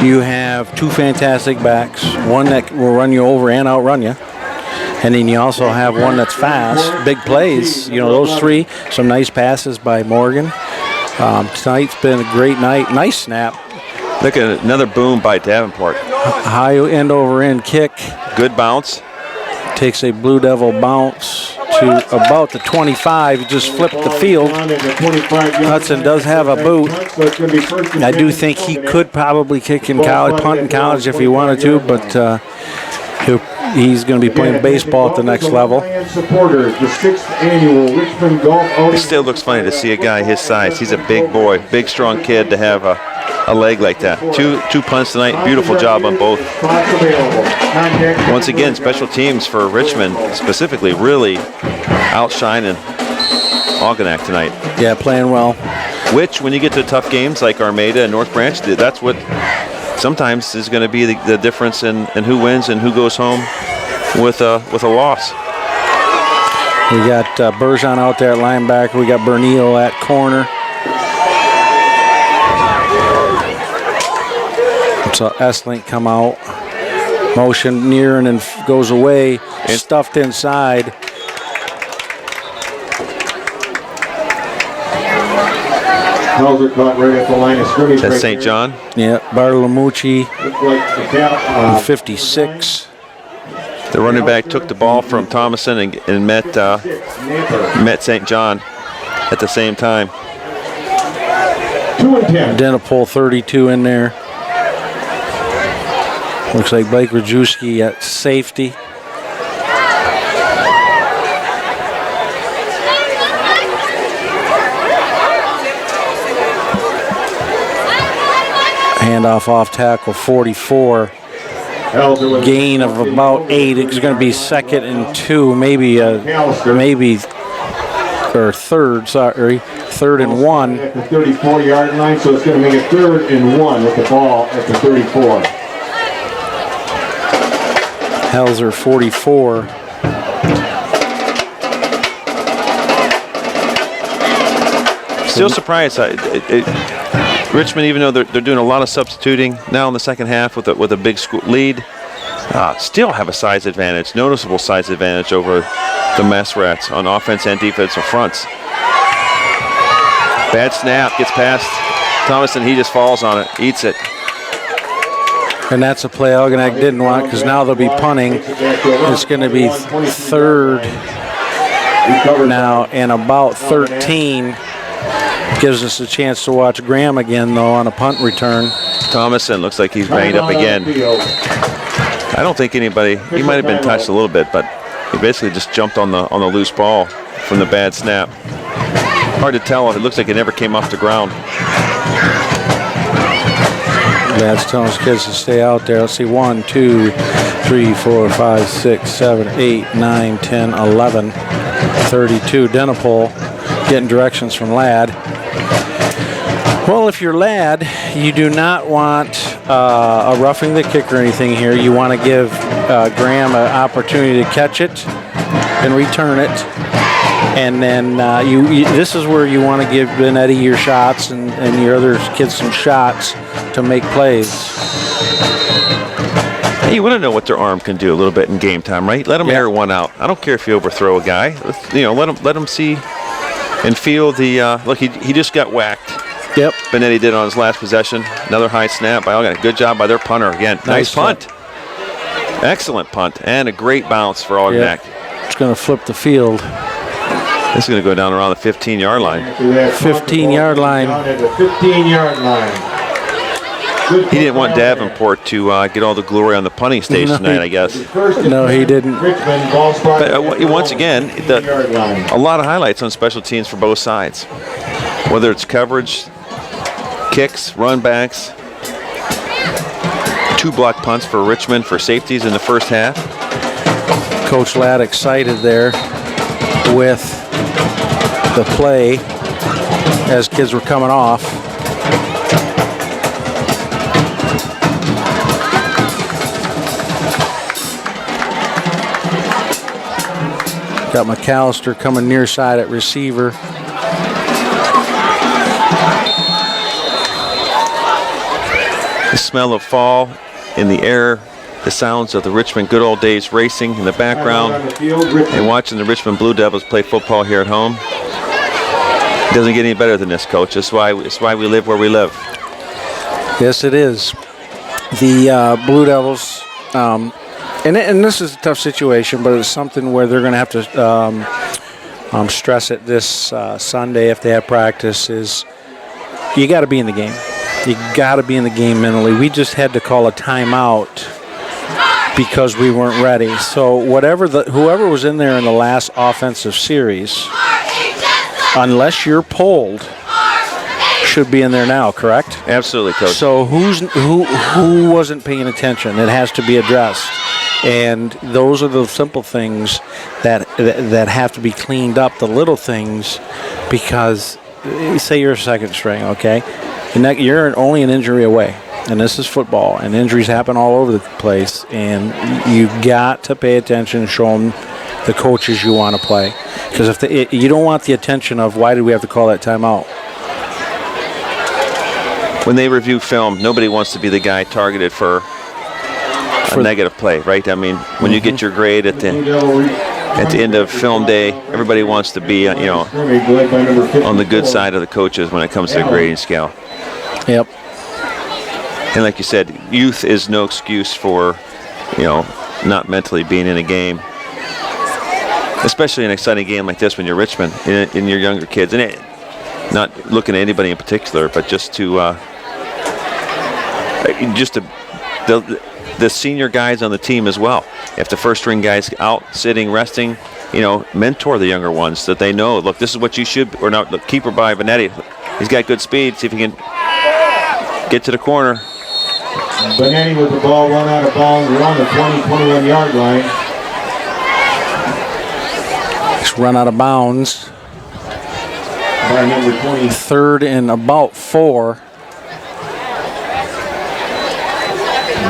You have 2 fantastic backs, one that will run you over and outrun you. And then you also have one that's fast, big plays. Those 3, some nice passes by Morgan. Tonight's been a great night. Nice snap. Look at another boom by Davenport. High end over end kick. Good bounce. Takes a Blue Devil bounce to about the 25. He just flipped the field. Hudson does have a boot. I do think he could probably kick in college, punt in college if he wanted to, but he's going to be playing baseball at the next level. It still looks funny to see a guy his size. He's a big boy, big, strong kid to have a leg like that. Two punts tonight. Beautiful job on both. Once again, special teams for Richmond specifically really outshining Algonac tonight. Yeah, playing well. Which, when you get to tough games like Armada and North Branch, that's what sometimes is going to be the difference in who wins and who goes home with a loss. We got Bergeron out there at linebacker. We got Bernil at corner. So S-Link come out, motion near and then goes away, stuffed inside. Hauser caught right at the line of scrimmage. That's St. John. Yeah, Bartolomucci, 56. The running back took the ball from Thomason and met St. John at the same time. 2 and 10. Denapol 32 in there. Looks like Blake Rajewski at safety. Handoff off tackle 44. Gain of about 8. It's going to be 2nd and 2, maybe third. Sorry, 3rd and 1. At the 34-yard line, so it's going to make it 3rd and 1 with the ball at the 34. Helzer 44. Still surprised. Richmond, even though they're doing a lot of substituting now in the second half with a big lead, still have a size advantage, noticeable size advantage over the Muskrats on offense and defensive fronts. Bad snap, gets past Thomason. He just falls on it, eats it. And that's a play Algonac didn't want because now they'll be punting. It's going to be 3rd now and about 13. Gives us a chance to watch Graham again, though, on a punt return. Thomason looks like he's banged up again. I don't think anybody, he might have been touched a little bit, but he basically just jumped on the loose ball from the bad snap. Hard to tell. It looks like it never came off the ground. Dad's telling his kids to stay out there. Let's see, 1, 2, 3, 4, 5, 6, 7, 8, 9, 10, 11, 32. Denipole getting directions from Ladd. Well, if you're Ladd, you do not want a roughing the kick or anything here. You want to give Graham an opportunity to catch it and return it. And then this is where you want to give Benetti your shots and your other kids some shots to make plays. Hey, you want to know what their arm can do a little bit in game time, right? Let them air one out. I don't care if you overthrow a guy. Let them see and feel the look. He just got whacked. Yep. Benetti did on his last possession. Another high snap by Algonac. Good job by their punter again. Nice punt. Excellent punt and a great bounce for Algonac. Yep. It's going to flip the field. This is going to go down around the 15-yard line. 15-yard line. Down at the 15-yard line. He didn't want Davenport to get all the glory on the punting stage tonight, I guess. No, he didn't. But once again, a lot of highlights on special teams for both sides. Whether it's coverage, kicks, run backs, 2 block punts for Richmond for safeties in the first half. Coach Ladd excited there with the play as kids were coming off. Got McAllister coming near side at receiver. The smell of fall in the air, the sounds of the Richmond good old days racing in the background, and watching the Richmond Blue Devils play football here at home. It doesn't get any better than this, Coach. It's why we live where we live. Yes, it is. The Blue Devils, and this is a tough situation, but it's something where they're going to have to stress it this Sunday if they have practice, is you got to be in the game. You got to be in the game mentally. We just had to call a timeout because we weren't ready. So whoever was in there in the last offensive series, unless you're pulled, should be in there now, correct? Absolutely, Coach. So who wasn't paying attention? It has to be addressed. And those are the simple things that have to be cleaned up, the little things, because say you're a second string, okay? And you're only an injury away. And this is football, and injuries happen all over the place. And you got to pay attention and show them the coaches you want to play. Because you don't want the attention of, why did we have to call that timeout? When they review film, nobody wants to be the guy targeted for a negative play, right? I mean, when you get your grade at the end of film day, everybody wants to be, on the good side of the coaches when it comes to the grading scale. Yep. And like you said, youth is no excuse for, not mentally being in a game, especially an exciting game like this when you're Richmond and your younger kids. And not looking at anybody in particular, but just the senior guys on the team as well. If the first string guys out, sitting, resting, mentor the younger ones that they know, look, this is what you should, or not, the keeper by Benetti, he's got good speed, see if he can get to the corner. Benetti with the ball run out of bounds around the 20-21 yard line. It's run out of bounds. By number 20. Third and about 4.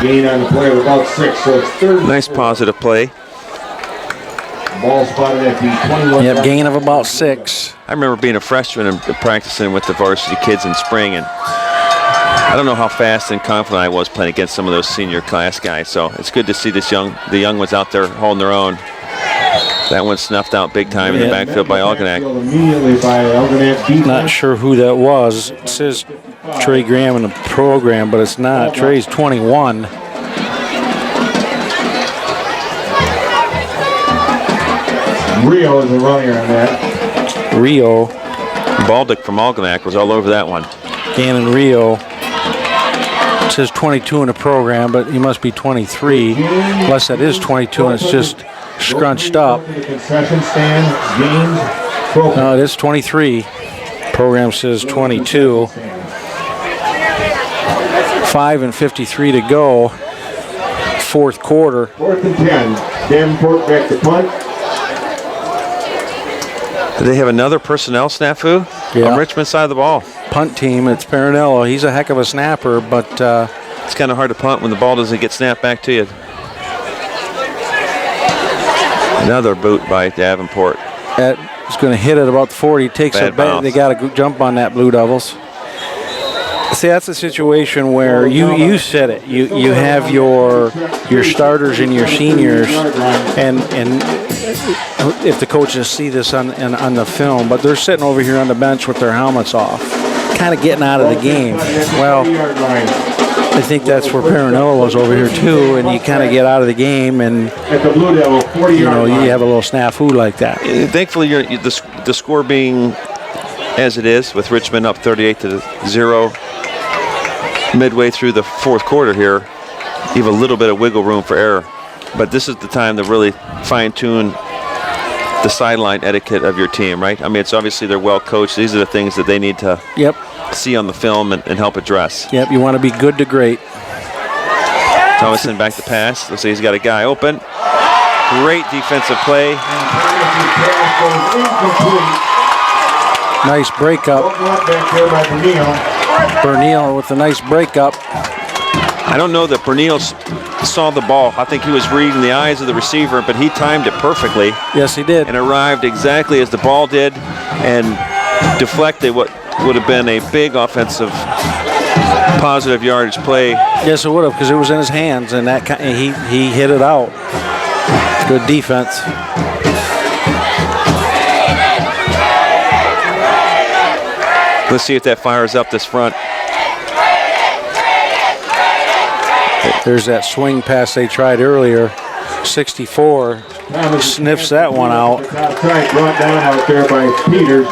Gain on the play of about 6, so it's third. Nice positive play. Ball spotted at the 21. Yep, gain of about 6. I remember being a freshman and practicing with the varsity kids in spring, and I don't know how fast and confident I was playing against some of those senior class guys. So it's good to see the young ones out there holding their own. That one snuffed out big time in the backfield by Algonac. Not sure who that was. It says Trey Graham in the program, but it's not. Trey's 21. Rio is the runner on that. Rio. Baldick from Algonac was all over that one. Gannon Rio. It says 22 in the program, but he must be 23. Unless that is 22 and it's just scrunched up. Concession stand, games, No, it is 23. Program says 22. 5:53 to go. Fourth quarter. 4th and 10. Davenport back to punt. Do they have another personnel snafu on Richmond's side of the ball? Punt team, it's Parinello. He's a heck of a snapper, but it's kind of hard to punt when the ball doesn't get snapped back to you. Another boot by Davenport. It's going to hit at about the 40. Takes Bad a bet. They got to jump on that, Blue Devils. See, that's a situation where you said it. You have your starters and your seniors, and if the coaches see this on the film, but they're sitting over here on the bench with their helmets off, kind of getting out of the game. Well, I think that's where Parinello was over here too, and you kind of get out of the game, and you have a little snafu like that. Thankfully, the score being as it is, with Richmond up 38-0. Midway through the fourth quarter here, you have a little bit of wiggle room for error. But this is the time to really fine-tune the sideline etiquette of your team, right? I mean, it's obviously they're well coached. These are the things that they need to see on the film and help address. Yep, you want to be good to great. Thomason back to pass. Looks like he's got a guy open. Great defensive play. Nice breakup. Bernil with a nice breakup. I don't know that Bernil saw the ball. I think he was reading the eyes of the receiver, but he timed it perfectly. Yes, he did. And arrived exactly as the ball did and deflected what would have been a big offensive positive yardage play. Yes, it would have, because it was in his hands, and he hit it out. Good defense. Let's see if that fires up this front. There's that swing pass they tried earlier. 64 sniffs that one out. Brought down out there by Peters.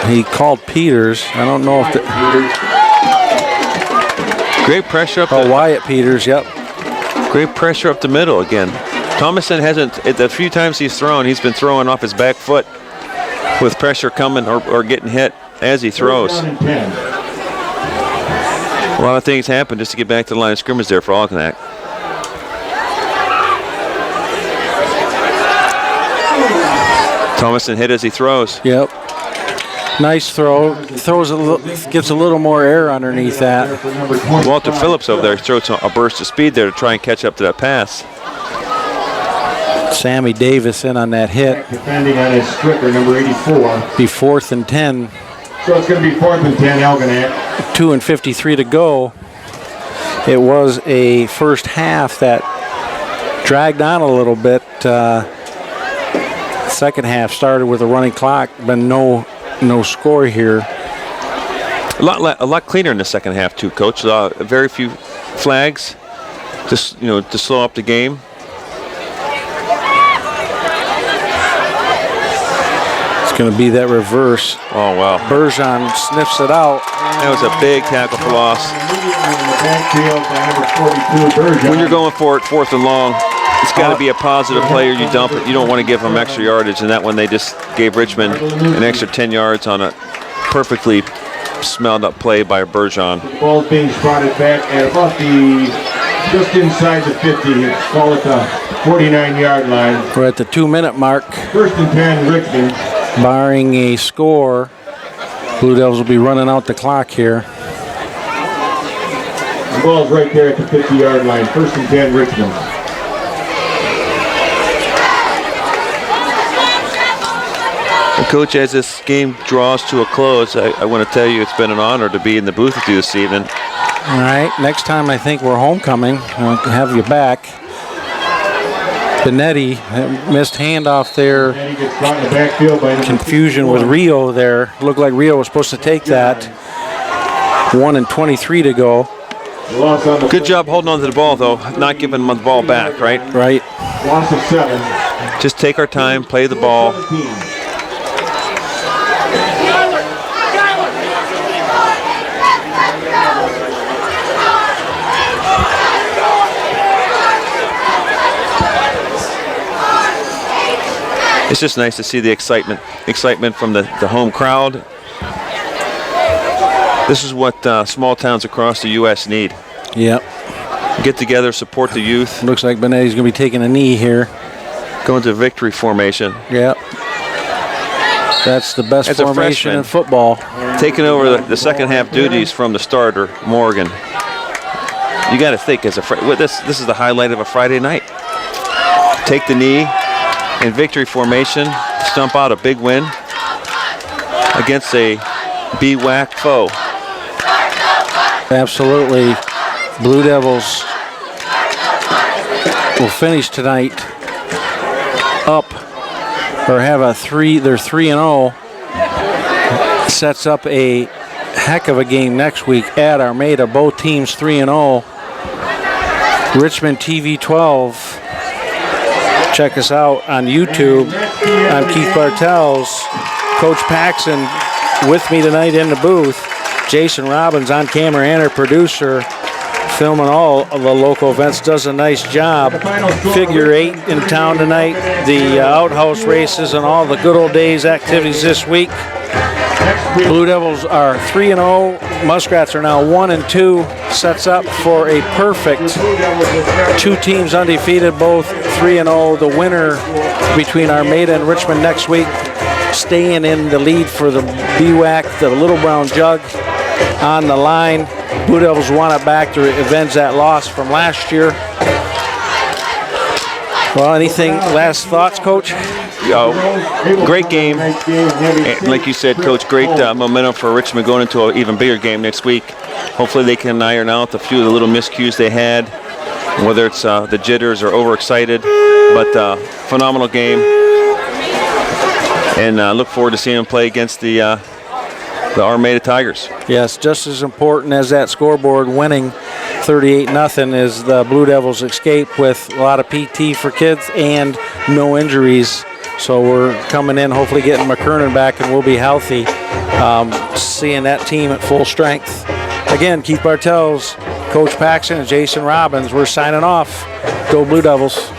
He called Peters. I don't know if great pressure up. Wyatt Peters. Yep. Great pressure up the middle again. Thomason hasn't. The few times he's thrown, he's been throwing off his back foot, with pressure coming or getting hit as he throws. A lot of things happen just to get back to the line of scrimmage there for Algonac. Thomason hit as he throws. Yep. Nice throw. Gets a little more air underneath that. Walter Phillips over there throws a burst of speed there to try and catch up to that pass. Sammy Davis in on that hit. Defending on his striker, number 84. Be 4th and 10. So it's going to be 4th and 10, Algonac. 2:53 to go. It was a first half that dragged on a little bit. Second half started with a running clock, but no score here. A lot cleaner in the second half too, Coach. Very few flags, to slow up the game. It's going to be that reverse. Oh, wow. Bergeron sniffs it out. That was a big tackle for loss. When you're going for it, 4th and long, it's got to be a positive play or you dump it. You don't want to give them extra yardage, and that one they just gave Richmond an extra 10 yards on a perfectly smelled up play by Bergeron. The ball's being spotted back at about just inside the 50. Call it the 49-yard line. We're at the 2-minute mark. 1st and 10, Richmond. Barring a score, Blue Devils will be running out the clock here. The ball's right there at the 50-yard line. 1st and 10, Richmond. Coach, as this game draws to a close, I want to tell you it's been an honor to be in the booth with you this evening. All right, next time I think we're homecoming. I'll have you back. Benetti missed handoff there. Confusion with Rio there. Looked like Rio was supposed to take that. 1:23 to go. Good job holding on to the ball, though. Not giving them the ball back, right? Right. Loss of 7. Just take our time, play the ball. It's just nice to see the excitement from the home crowd. This is what small towns across the U.S. need. Yep. Get together, support the youth. Looks like Benetti's going to be taking a knee here. Go into victory formation. Yep. That's the best As a formation freshman, in football. taking over the second half duties from the starter, Morgan. You got to think, this is the highlight of a Friday night. Take the knee in victory formation, stump out a big win against a BWAC foe. Absolutely. Blue Devils will finish tonight up, or have a they're 3-0. Sets up a heck of a game next week at Armada. Both teams 3-0. Richmond TV 12. Check us out on YouTube. I'm Keith Bartels. Coach Paxson with me tonight in the booth. Jason Robbins on camera and our producer, filming all of the local events, does a nice job. Figure 8 in town tonight. The outhouse races and all the good old days activities this week. Blue Devils are 3-0. Muskrats are now 1-2. Sets up for a perfect 2 teams undefeated, both 3-0. The winner between Armada and Richmond next week, staying in the lead for the BWAC, the Little Brown Jug on the line. Blue Devils want it back to avenge that loss from last year. Well, anything, last thoughts, Coach? Great game. And like you said, Coach, great momentum for Richmond going into an even bigger game next week. Hopefully they can iron out a few of the little miscues they had, whether it's the jitters or overexcited. But phenomenal game. And look forward to seeing them play against the Armada Tigers. Yes, just as important as that scoreboard winning 38-0 is the Blue Devils escape with a lot of PT for kids and no injuries. So we're coming in, hopefully getting McKernan back, and we'll be healthy. Seeing that team at full strength. Again, Keith Bartels, Coach Paxson, and Jason Robbins, we're signing off. Go Blue Devils.